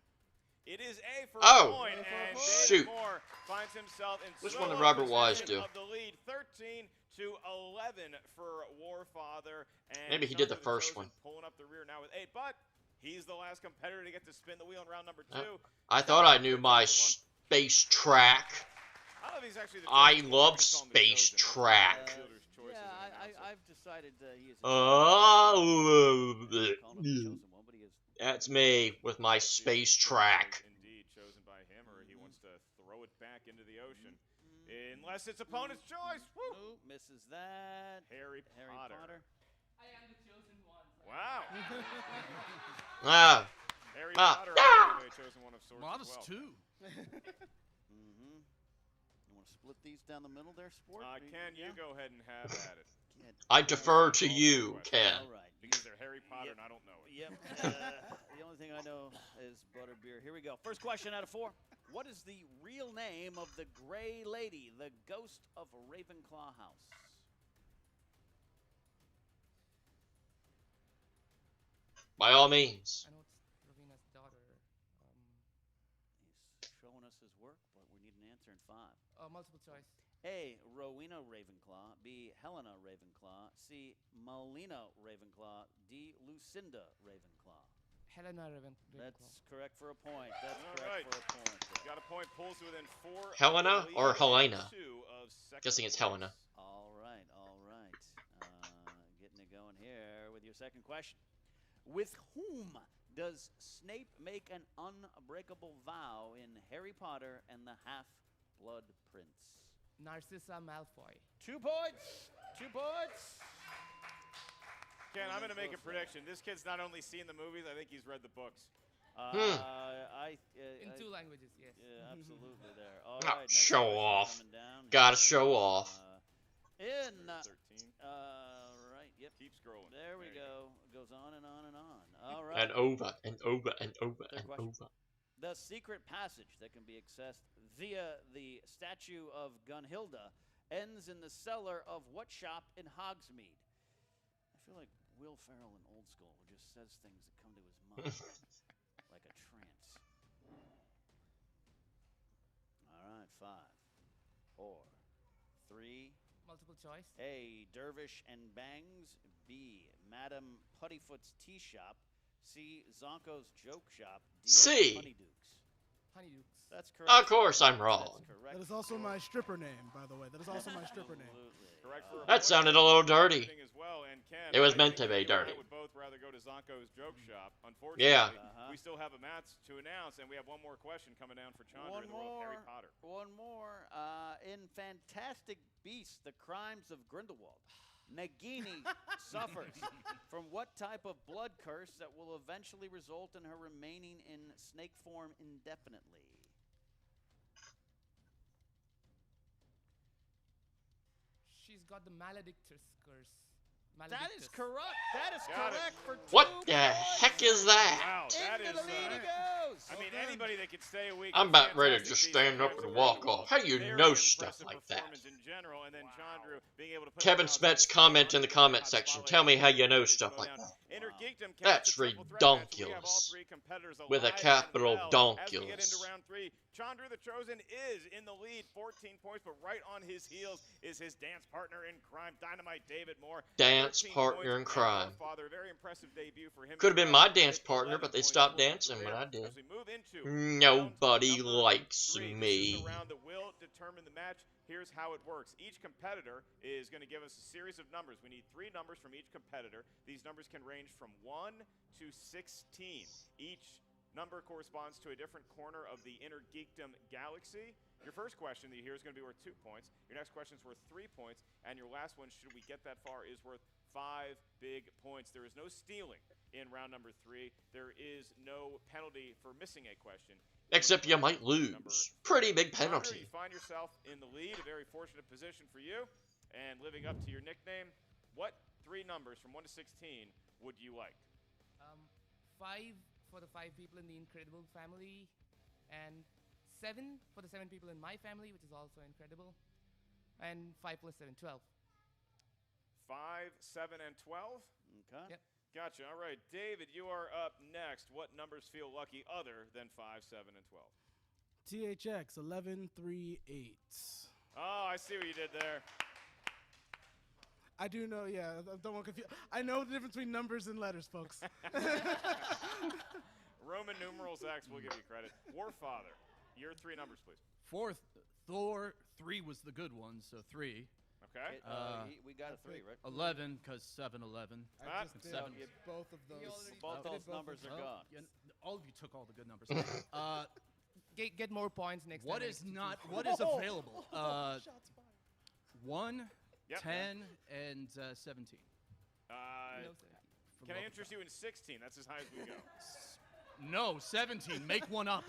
It is A for Oh, a point, and shoot. David Moore finds himself in Which sole one did Robert Wise possession do? of the lead, 13 to 11 for Warfather. And Maybe he did the Chandru first Chosen one. pulling up the rear now with 8, but he's the last competitor to get to spin the wheel in round number 2. I thought I knew my space track. I love he's actually the I chosen love one. We call him the space chosen. That's track. the fielder's choice Yeah, as an announcer. I've decided he is. Oh, Calling him the chosen one, but he is. that's me with my space track. Indeed chosen by him, or he wants to throw it back into the ocean. Unless it's opponent's choice. Woo! Ooh, misses that. Harry Potter. I am the chosen one. Wow. Ah, Harry Ah. Potter, Ah. the chosen one of sorts Modest as well. too. Mm-hmm. You want to split these down the middle there, sport? Ken, you go ahead and have at it. Can't. I defer to you, Ken. All right. Because they're Harry Potter Yep. and I don't know it. Yep. The only thing I know is butterbeer. Here we go. First question out of 4. What is the real name of the Gray Lady, the ghost of Ravenclaw House? By all means. I know it's Ravena's daughter. He's showing us his work, but we need an answer in 5. Multiple choice. A. Rowena Ravenclaw. B. Helena Ravenclaw. C. Melina Ravenclaw. D. Lucinda Ravenclaw. Helena Ravenclaw. That's correct for a point. That's All correct right. for a point. Got a point, pulls to within 4. Helena of the or lead, Helena? 2 of second Guessing it's place. Helena. All right, all right. Getting it going here with your second question. With whom does Snape make an unbreakable vow in Harry Potter and the Half-Blood Prince? Narcissa Malfoy. 2 points. 2 points. Ken, I'm going to make a prediction. This kid's not only seen the movies, I think he's read the books. In 2 languages, yes. Yeah, absolutely there. All Ah, right, next show question off. coming down Gotta here. show off. In 13. right, yep. Keep scrolling. There we you go. It goes on and on and on. All right. And over, and over, and over, Third and question. over. The secret passage that can be accessed via the statue of Gunhilda ends in the cellar of what shop in Hogsmeade? I feel like Will Ferrell in Old School who just says things that come to his mind like a trance. All right, 5, 4, 3. Multiple choice. A. Dervish and Bangs. B. Madame Puttyfoot's Tea Shop. C. Zonko's Joke Shop. D. C. Honeydukes. Honeydukes. That's correct. Of course I'm wrong. That's correct. That is also my stripper name, by the way. That is also my stripper name. Absolutely. Correct for a That point. sounded a little dirty. As well. And Ken, It was I meant think to be you and I dirty. would both rather go to Zonko's Joke Shop. Unfortunately, Yeah. we still have a match to announce, and we have one more question coming down for Chandru One in the world of Harry more. Potter. One more. In Fantastic Beasts: The Crimes of Grindelwald, Nagini suffers from what type of blood curse that will eventually result in her remaining in snake form indefinitely? She's got the Maledictus curse. That is Maledictus. correct. That is Got it. correct for 2 What the points. heck is that? Wow, that Into is. the lead he goes. I mean, anybody that could stay a week. I'm with about ready to Fantastic just Beasts stand up Crimes and of walk Grindelwald. off. How you Very know stuff impressive like that? performance in general, and then Chandru being able to put Kevin the Smets, crowd comment in the on comment hot section. spotlight Tell me how you know this stuff like Schmoedown. that. Enter Wow. Geekdom, Ken, That's it's a triple threat match. We have all redonkulous. 3 competitors With a alive and capital well. As we get into donkulous. round 3, Chandru the Chosen is in the lead, 14 points, but right on his heels is his dance partner in crime, Dynamite David Moore. Dance 13 partner points, in crime. Warfather, very impressive debut for him. Could have as been well, my dance with partner, 11 but they points stopped pulling dancing when career. I did. As we move into Nobody round likes 3. This is me. the round that will determine the match. Here's how it works. Each competitor is going to give us a series of numbers. We need 3 numbers from each competitor. These numbers can range from 1 to 16. Each number corresponds to a different corner of the inner geekdom galaxy. Your first question that you hear is going to be worth 2 points. Your next question is worth 3 points. And your last one, should we get that far, is worth 5 big points. There is no stealing in round number 3. There is no penalty for missing a question. Except you might lose. Pretty big Chandru, penalty. you find yourself in the lead, a very fortunate position for you, and living up to your nickname. What 3 numbers from 1 to 16 would you like? 5 for the 5 people in the Incredible family, and 7 for the 7 people in my family, which is also incredible, and 5 plus 7, 12. 5, 7, and 12? Okay. Yep. Gotcha. All right, David, you are up next. What numbers feel lucky other than 5, 7, and 12? THX 1138. Oh, I see what you did there. I do know, yeah. I don't want to confuse. I know the difference between numbers and letters, folks. Roman numerals X, we'll give you credit. Warfather, your 3 numbers, please. Fourth, Thor 3 was the good one, so 3. Okay. We got a 3, right? 11, because 7-11. I just and did 7. both of those. Both those both numbers of are those. gone. All of you took all the good numbers. Get more points next What time. is not? What is available? Shots fired. 1, Yep. 10, and 17. No, For Can the I love of interest you in 16? That's as high as we go. God. No, 17. Make one up.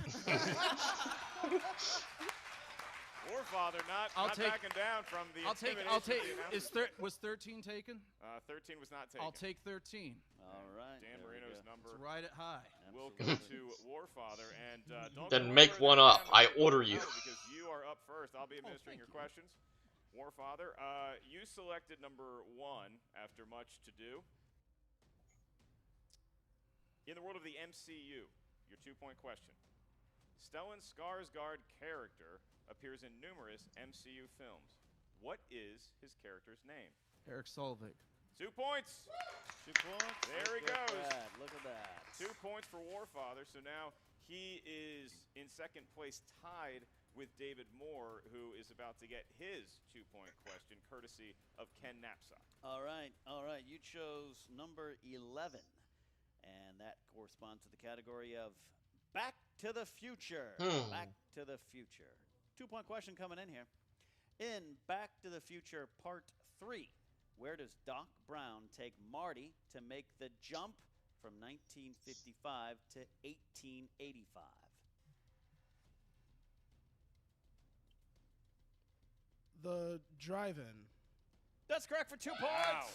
Warfather not backing down from the I'll take. intimidation of the announcement. Was 13 taken? 13 was not taken. I'll take 13. All right. Dan there we Marino's go. number Let's ride it high. will go Absolutely. to Warfather, and don't Then go make anywhere one there, up. Dan I Marino. order you. No, because you are up first. I'll be administering thank your you. questions. Warfather, you selected number 1 after much to do. In the world of the MCU, your 2-point question. Stellan Skarsgård character appears in numerous MCU films. What is his character's name? Eric Solvig. 2 points. 2 points. There he Look at goes. that. Look at that. 2 points for Warfather. So now he is in second place, tied with David Moore, who is about to get his 2-point question, courtesy of Ken Knapsack. All right. You chose number 11, and that corresponds to the category of Back to the Future. Back to the Future. 2-point question coming in here. In Back to the Future Part 3, where does Doc Brown take Marty to make the jump from 1955 to 1885? The drive-in. That's correct for 2 points. Wow.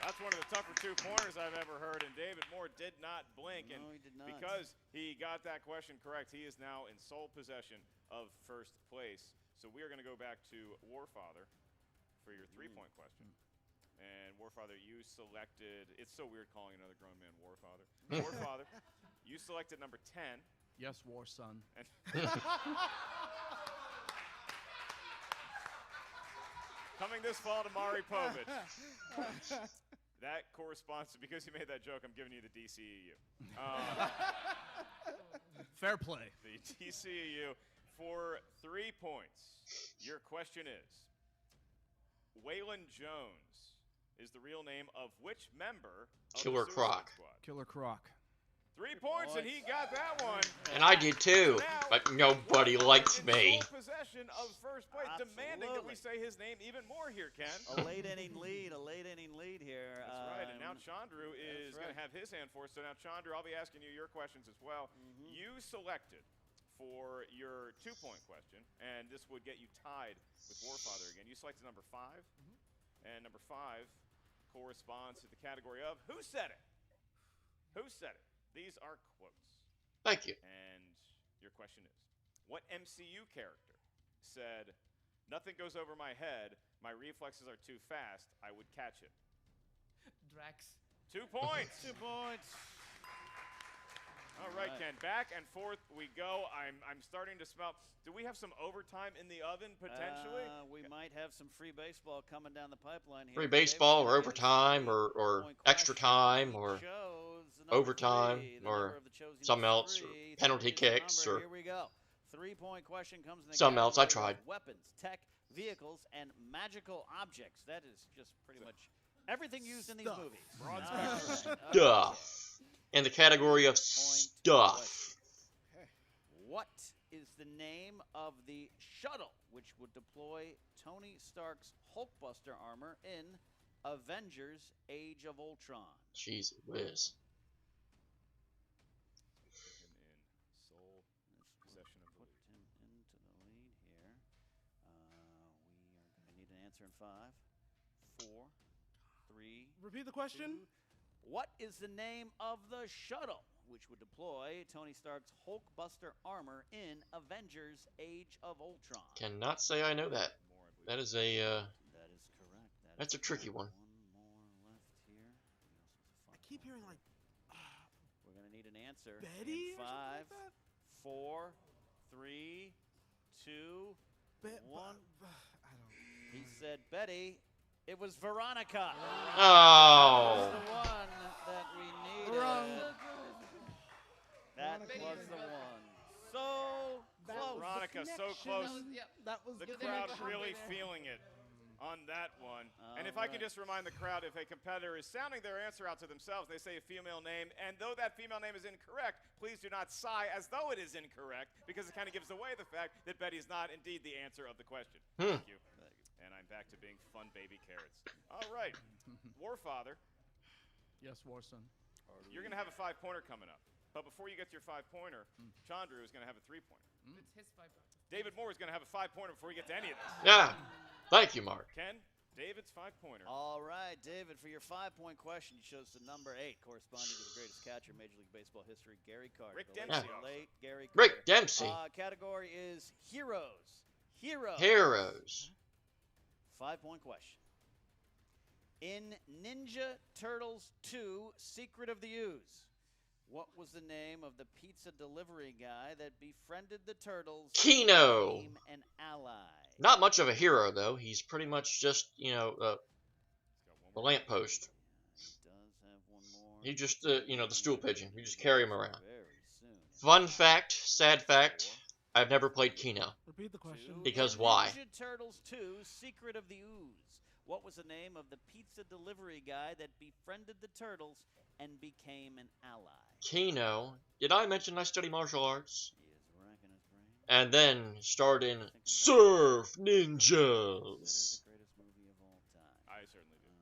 That's one of the tougher 2-pointers I've ever heard, and David Moore did not blink. No, and he did not. because he got that question correct, he is now in sole possession of first place. So we are going to go back to Warfather for your 3-point question. And Warfather, you selected, it's so weird calling another grown man Warfather. Warfather, you selected number 10. Yes, War Son. And coming this fall to Mari Povich. That corresponds to, because you made that joke, I'm giving you the DCEU. Fair play. The DCEU for 3 points. Your question is, Waylon Jones is the real name of which member of Killer the Suicide Croc. Squad? Killer Croc. 3 points, and he got that one. And I did too, but nobody likes In me. sole possession of first place, demanding that we say his name even more here, Ken. A late inning lead here. That's right, and now Chandru is going to have his hand forced. So now, Chandru, I'll be asking you your questions as well. You selected for your 2-point question, and this would get you tied with Warfather again. You selected number 5, and number 5 corresponds to the category of Who Said It? Who said it? These are quotes. Thank you. And your question is, what MCU character said, "Nothing goes over my head, my reflexes are too fast, I would catch it"? Drax. 2 points. 2 points. All right, Ken, back and forth we go. I'm starting to smell. Do we have some overtime in the oven potentially? We might have some free baseball coming down the pipeline here. Free David's baseball gonna or give us overtime a or 3-point extra question. time He or chose the number overtime 3, the or number of the chosen something is else or 3. penalty 3 is the kicks number. or Here we go. 3-point question comes in the something else. I category tried. of weapons, tech, vehicles, and magical objects. That is just pretty much everything used in these Stuff. movies. Broad All spectrum. right. Stuff. In the category of stuff. What is the name of the shuttle which would deploy Tony Stark's Hulkbuster armor in Avengers: Age of Ultron? Jeez whiz. Put him in sole possession of the Put lead. him into the lead here. We are going to need an answer in 5, 4, 3. Repeat the question. 2. What is the name of the shuttle which would deploy Tony Stark's Hulkbuster armor in Avengers: Age of Ultron? Cannot say I know that. More, I believe. That is a That is correct. That's a tricky one. keep hearing like We're going to need an answer. Betty In or something 5, like that? 4, 3, 2, 1. I don't. He said Betty. It was Veronica. Oh. That was the one that we needed. Wrong. That Veronica. was the one. So close. Veronica, so close. That was The crowd really feeling it on that one. And if I can just remind the crowd, if a competitor is sounding their answer out to themselves, they say a female name, and though that female name is incorrect, please do not sigh as though it is incorrect, because it kind of gives away the fact that Betty is not indeed the answer of the question. Thank you. And I'm back to being fun baby carrots. All right. Warfather, Yes, Warson. you're going to have a 5-pointer coming up. But before you get to your 5-pointer, Chandru is going to have a 3-pointer. It's his 5 pointer. David Moore is going to have a 5-pointer before we get to any of this. Yeah. Thank you, Mark. Ken, David's 5-pointer. All right, David, for your 5-point question, you chose the number 8, corresponding to the greatest catcher in Major League Baseball history, Gary Carter. Rick The Dempsey. late Gary Carter. Rick Dempsey. Category is heroes. Heroes. Heroes. 5-point question. In Ninja Turtles 2, Secret of the Ooze, what was the name of the pizza delivery guy that befriended the Turtles Keno. and became an ally? Not much of a hero, though. He's pretty much just, a lamppost. He does have one more. He just, the stool pigeon. You just carry him around. Very soon. Fun fact, sad fact, I've never played Keno. Repeat the question. Because In why? Ninja Turtles 2, Secret of the Ooze, what was the name of the pizza delivery guy that befriended the Turtles and became an ally? Keno. Did I mention I study martial arts? He is racking his brain. And then starred in Surf Considered Ninjas. the greatest movie of all time. I certainly do.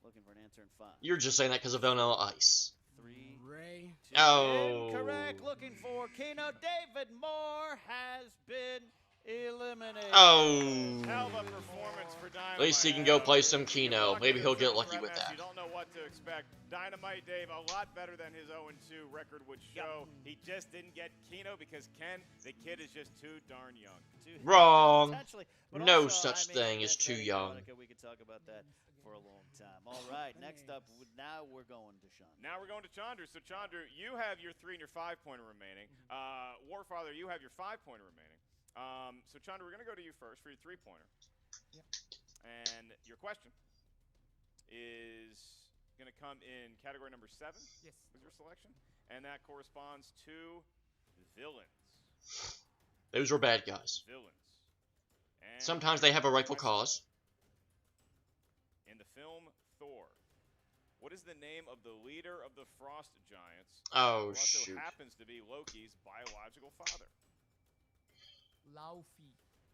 Looking for an answer in 5. You're just saying that because of Vanilla Ice. 3, Ray. 2. Oh. Incorrect. Looking for Keno. David Moore has been eliminated. Oh. Hell of a performance for Dynamite. At least he can go play some Keno. Maybe he'll get lucky with that. You don't know what to expect. Dynamite Dave, a lot better than his 0-2 record would show. He just didn't get Keno because, Ken, the kid is just too darn young. Wrong. Potentially, but No also, such thing as too Betty young. Veronica, we could talk about that for a long time. All right, next up, now we're going to Sean. Now we're going to Chandru. So, Chandru, you have your 3 and your 5-pointer remaining. Warfather, you have your 5-pointer remaining. So, Chandru, we're going to go to you first for your 3-pointer. Yep. And your question is going to come in category number 7. Yes. With your selection. And that corresponds to villains. Those are bad guys. Villains. And Sometimes they have a rightful cause. in the film Thor, what is the name of the leader of the Frost Giants? Oh, who also shoot. happens to be Loki's biological father. Laufey.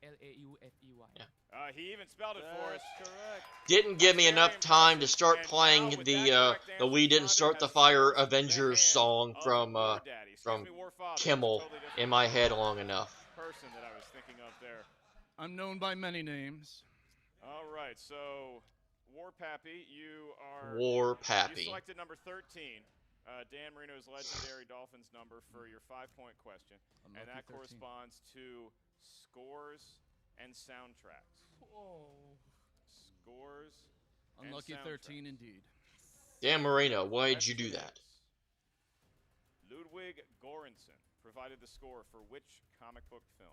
Laufey. Yeah. He even spelled it for us. That's correct. Didn't give me enough time to start playing the We Didn't Start the Fire Avengers song from Kimmel in my head long enough. Person that I was thinking of there. I'm known by many names. All right, so Warpappy, you are. War You Pappy. selected number 13. Dan Marino's legendary Dolphins number for your 5-point question, and Unlucky that 13. corresponds to scores and soundtracks. Whoa. Scores. and Unlucky soundtracks. 13 indeed. Dan Marino, why did you do Question that? is, Ludwig Göransson provided the score for which comic book film?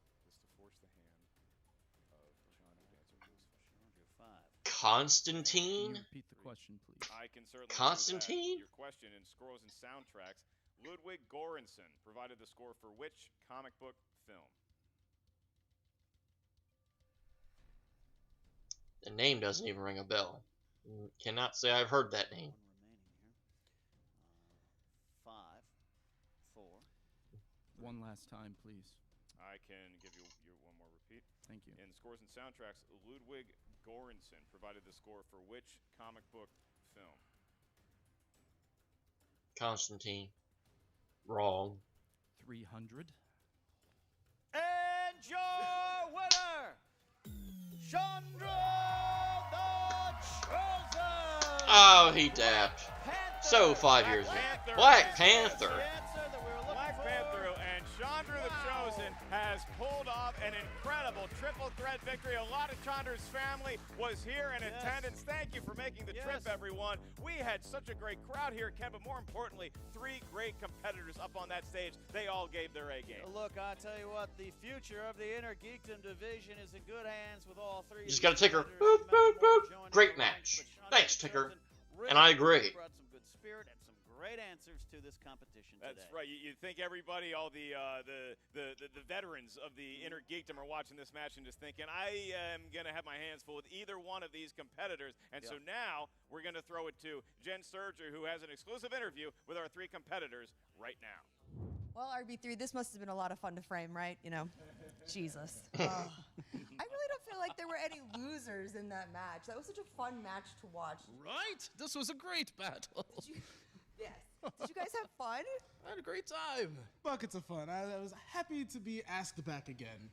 This to force the hand of Chandru to answer this. Chandru, 5. Can Constantine? you repeat the question, please? I can certainly do Constantine? that. Your question in scrolls and soundtracks. Ludwig Göransson provided the score for which comic book film? The name doesn't even ring a bell. Cannot say I've heard that name. One remaining here. 5, 4. One last time, please. I can give you your one more repeat. Thank you. In scores and soundtracks, Ludwig Göransson provided the score for which comic book film? Constantine. Wrong. 300. And your winner, Chandru the Chosen! Oh, he dabbed. So 5 years ago. Black Panther. Black Panther and Chandru the Chosen has pulled pulled off an incredible triple threat victory. A lot of Chandru's family was here in attendance. Thank you for making the trip, everyone. We had such a great crowd here, Ken, but more importantly, 3 great competitors up on that stage. They all gave their A game. Look, I'll tell you what, the future of the Inner Geekdom division is in good hands with all 3. Just gotta Ticker. Boop, boop, boop. Great match. Thanks, Ticker. And I agree. Brought some good spirit and some great answers to this competition today. That's right. You think everybody, all the veterans of the Inner Geekdom are watching this match and just thinking, I am going to have my hands full with either one of these competitors. And so now we're going to throw it to Jen Sturger, who has an exclusive interview with our 3 competitors right now. Well, RB3, this must have been a lot of fun to frame, right? You know, Jesus. I really don't feel like there were any losers in that match. That was such a fun match to watch. Right? This was a great battle. Yes. Did you guys have fun? I had a great time. Buckets of fun. I was happy to be asked back again.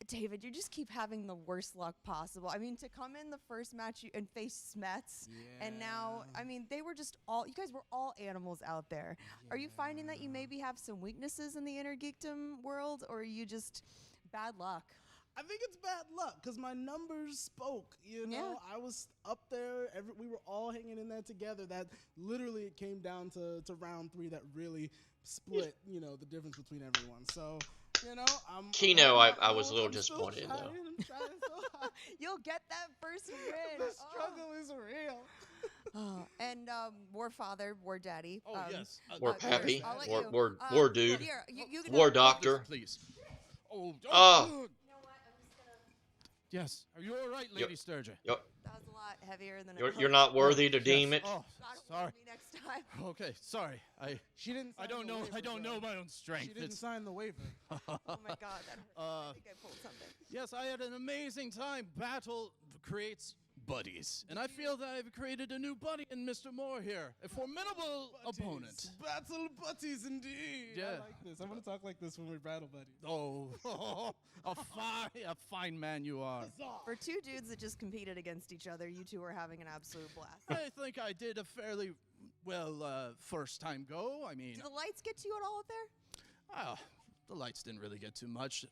David, you just keep having the worst luck possible. I mean, to come in the first match and face Smets, and now, I mean, they were just all, you guys were all animals out there. Are you finding that you maybe have some weaknesses in the Inner Geekdom world, or are you just bad luck? I think it's bad luck because my numbers spoke. You know, I was up there. We were all hanging in there together. That literally it came down to round 3 that really split, you know, the difference between everyone. So, you know, Kino, I was a little disappointed though. I'm trying so hard. You'll get that first win. The struggle is real. And Warfather, War Daddy. Oh yes. War Pappy. War Dude. Here, you can War Doctor. Please. Oh. Yes. Are you all right, Lady Sturger? That was a lot heavier than You're not worthy to deem it. Oh, sorry. Me next time. Okay, sorry. She didn't. I don't know. I don't know my own strength. She didn't sign the waiver. Oh my God, that hurt. I think I pulled something. Yes, I had an amazing time. Battle creates buddies, and I feel that I've created a new buddy in Mr. Moore here, a formidable opponent. Battle buddies, indeed. Yeah. I like this. I'm gonna talk like this when we battle buddies. Oh, a fine man you are. For 2 dudes that just competed against each other, you 2 were having an absolute blast. I think I did a fairly well first time go. I mean, Did the lights get to you at all up there? the lights didn't really get too much.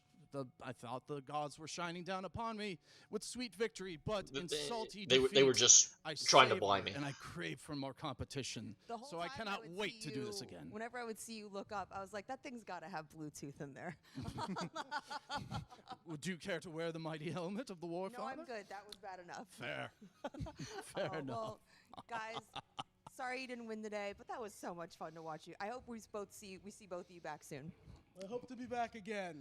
I thought the gods were shining down upon me with sweet victory, but in salty defeat, they were just trying to blind me. And I crave for more competition. So I cannot wait to do this again. Whenever I would see you look up, I was like, that thing's got to have Bluetooth in there. Would you care to wear the mighty helmet of the Warfather? No, I'm good. That was bad enough. Fair. Fair enough. Well, guys, sorry you didn't win today, but that was so much fun to watch you. I hope we see both of you back soon. I hope to be back again.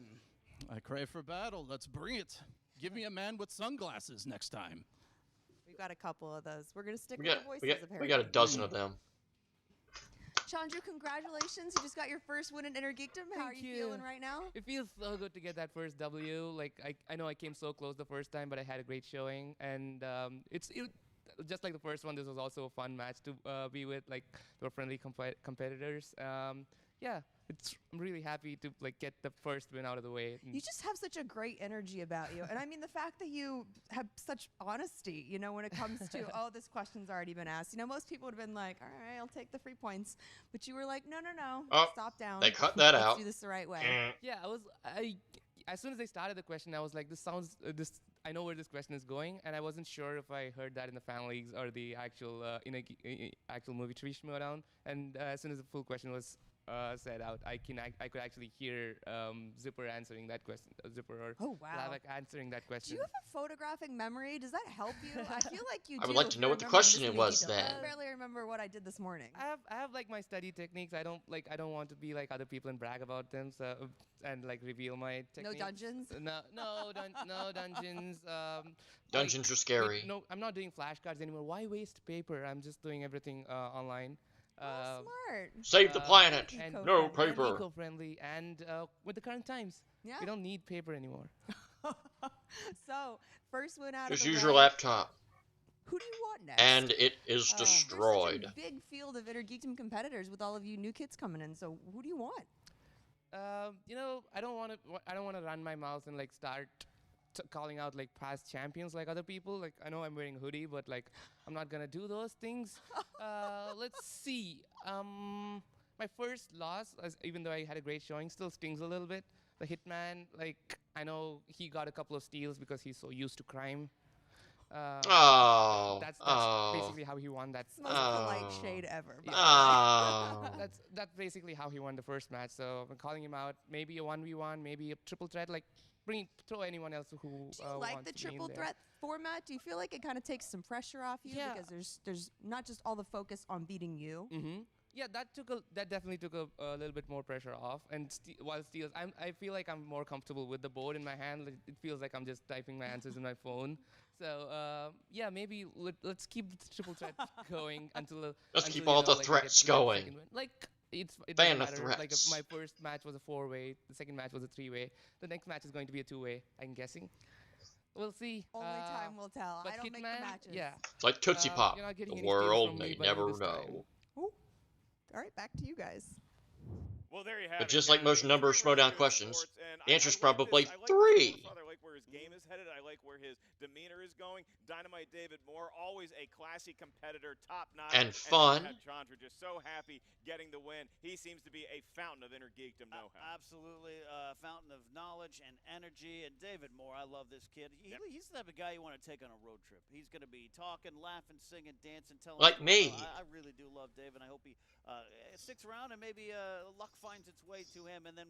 I crave for battle. Let's bring it. Give me a man with sunglasses next time. We've got a couple of those. We're going to stick with the voices, apparently. We got a dozen of them. Chandru, congratulations. You just got your first win in Inner Geekdom. How are you feeling right now? It feels so good to get that first W. Like, I know I came so close the first time, but I had a great showing. And it just like the first one, this was also a fun match to be with. Like, there were friendly competitors. Yeah, I'm really happy to get the first win out of the way. You just have such a great energy about you. And I mean, the fact that you have such honesty, you know, when it comes to, oh, this question's already been asked. You know, most people would have been like, all right, I'll take the free points. But you were like, no, stop down. They cut that out. Let's do this the right way. Yeah, as soon as they started the question, I was like, I know where this question is going, and I wasn't sure if I heard that in the fan leagues or the actual actual movie tree Schmoedown. And as soon as the full question was said out, I could actually hear Zipper answering that question, Zipper or Lavak answering that question. Do you have a photographic memory? Does that help you? I feel like you do. I would like to know what the question it was then. I barely remember what I did this morning. I have like my study techniques. I don't want to be like other people and brag about them. So and like reveal my techniques. No dungeons. No dungeons. Dungeons are scary. No, I'm not doing flashcards anymore. Why waste paper? I'm just doing everything online. Smart. Save the planet. And no paper. And eco-friendly and with the current times, we don't need paper anymore. So first win out Just of the use way. your laptop. Who do you want next? And it is destroyed. There's such a big field of Inner Geekdom competitors with all of you new kids coming in. So who do you want? I don't want to run my mouth and like start calling out like past champions like other people. Like I know I'm wearing a hoodie, but like I'm not gonna do those things. Let's see. My first loss, even though I had a great showing, still stings a little bit. The Hitman, like I know he got a couple of steals because he's so used to crime. Oh, That's oh, basically how he won that. It's the most polite oh, shade ever. By oh. That's basically how he won the first match. So I'm calling him out. Maybe a 1v1, maybe a triple threat. Like throw anyone else who Do you like wants the to be in triple there. threat format? Do you feel like it kind of takes some pressure off you Yeah. because there's not just all the focus on beating you? Mm-hmm. Yeah, that definitely took a little bit more pressure off. And while steals, I feel like I'm more comfortable with the board in my hand. Like, it feels like I'm just typing my answers in my phone. So yeah, maybe let's keep the triple threat going until Let's until keep all the like, threats get the going. second win. Like it Fan doesn't of matter. Like threats. my first match was a 4-way. The second match was a 3-way. The next match is going to be a 2-way. I'm guessing. We'll see. Only time will tell. But I don't make the Hitman, matches. yeah. It's like Tootsie Pop. You're not getting The any steals world from me, may buddy, never this time. know. Ooh. All right, back to you guys. Well, there you have But it. just like Canada. most number of Three really Schmoedown good questions, sports, and the answer's I like probably this. I like 3. This Warfather. I like where his game is headed. I like where his demeanor is going. Dynamite David Moore, always a classy competitor, top notch. And fun. And Chandru just so happy getting the win. He seems to be a fountain of inner geekdom know-how. Absolutely, fountain of knowledge and energy. And David Moore, I love this kid. He's the type of guy you want to take on a road trip. He's going to be talking, laughing, singing, dancing, telling. Like me. I really do love David. I hope he sticks around and maybe luck finds its way to him. And then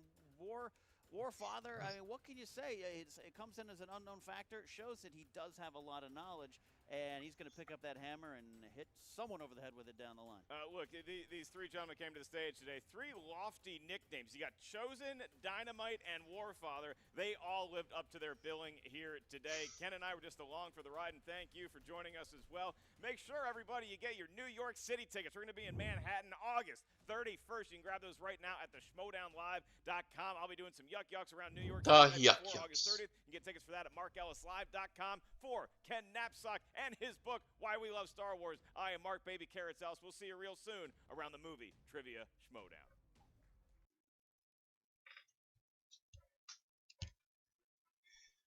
Warfather, I mean, what can you say? It comes in as an unknown factor. It shows that he does have a lot of knowledge, and he's going to pick up that hammer and hit someone over the head with it down the line. Look, these three gentlemen came to the stage today. 3 lofty nicknames. You got Chosen, Dynamite, and Warfather. They all lived up to their billing here today. Ken and I were just along for the ride, and thank you for joining us as well. Make sure, everybody, you get your New York City tickets. We're going to be in Manhattan August 31st. You can grab those right now at the Schmoedownlive.com. I'll be doing some yucks around New York City before August 30th. You can get tickets for that at markellislive.com. For Ken Knapsack and his book, Why We Love Star Wars, I am Mark Baby Carrots House. We'll see you real soon around the movie Trivia Schmoedown.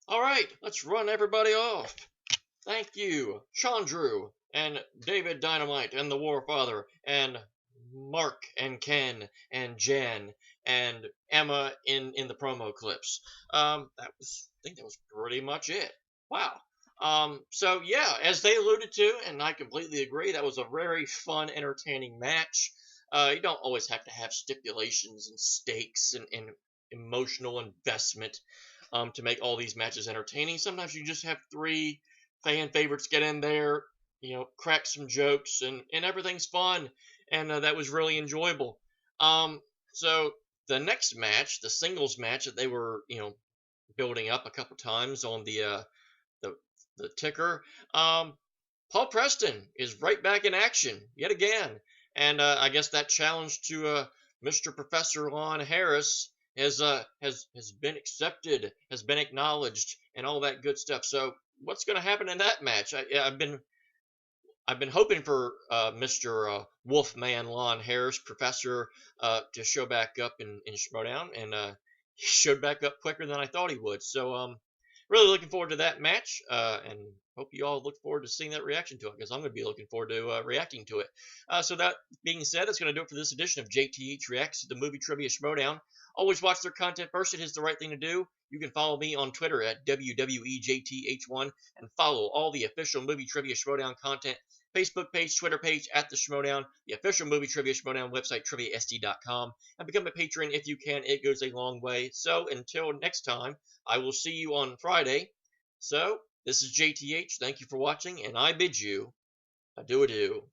All right, let's run everybody off. Thank you, Chandru and David Dynamite and the Warfather and Mark and Ken and Jen and Emma in the promo clips. I think that was pretty much it. Wow. So yeah, as they alluded to, and I completely agree, that was a very fun, entertaining match. You don't always have to have stipulations and stakes and emotional investment to make all these matches entertaining. Sometimes you just have 3 fan favorites get in there, crack some jokes, and everything's fun. And that was really enjoyable. So the next match, the singles match that they were, building up a couple times on the ticker, Paul Preston is right back in action yet again. And I guess that challenge to Mr. Professor Lon Harris has been accepted, has been acknowledged, and all that good stuff. So what's going to happen in that match? I've been hoping for Mr. Wolfman Lon Harris, Professor, to show back up in Schmoedown, and he showed back up quicker than I thought he would. So really looking forward to that match, and hope you all look forward to seeing that reaction to it, because I'm going to be looking forward to reacting to it. So that being said, that's going to do it for this edition of JTH Reacts to the Movie Trivia Schmoedown. Always watch their content first. It is the right thing to do. You can follow me on Twitter at WWEJTH1 and follow all the official Movie Trivia Schmoedown content. Facebook page, Twitter page at the Schmoedown, the official Movie Trivia Schmoedown website, TriviaSD.com, and become a patron if you can. It goes a long way. So until next time, I will see you on Friday. So this is JTH. Thank you for watching, and I bid you adieu.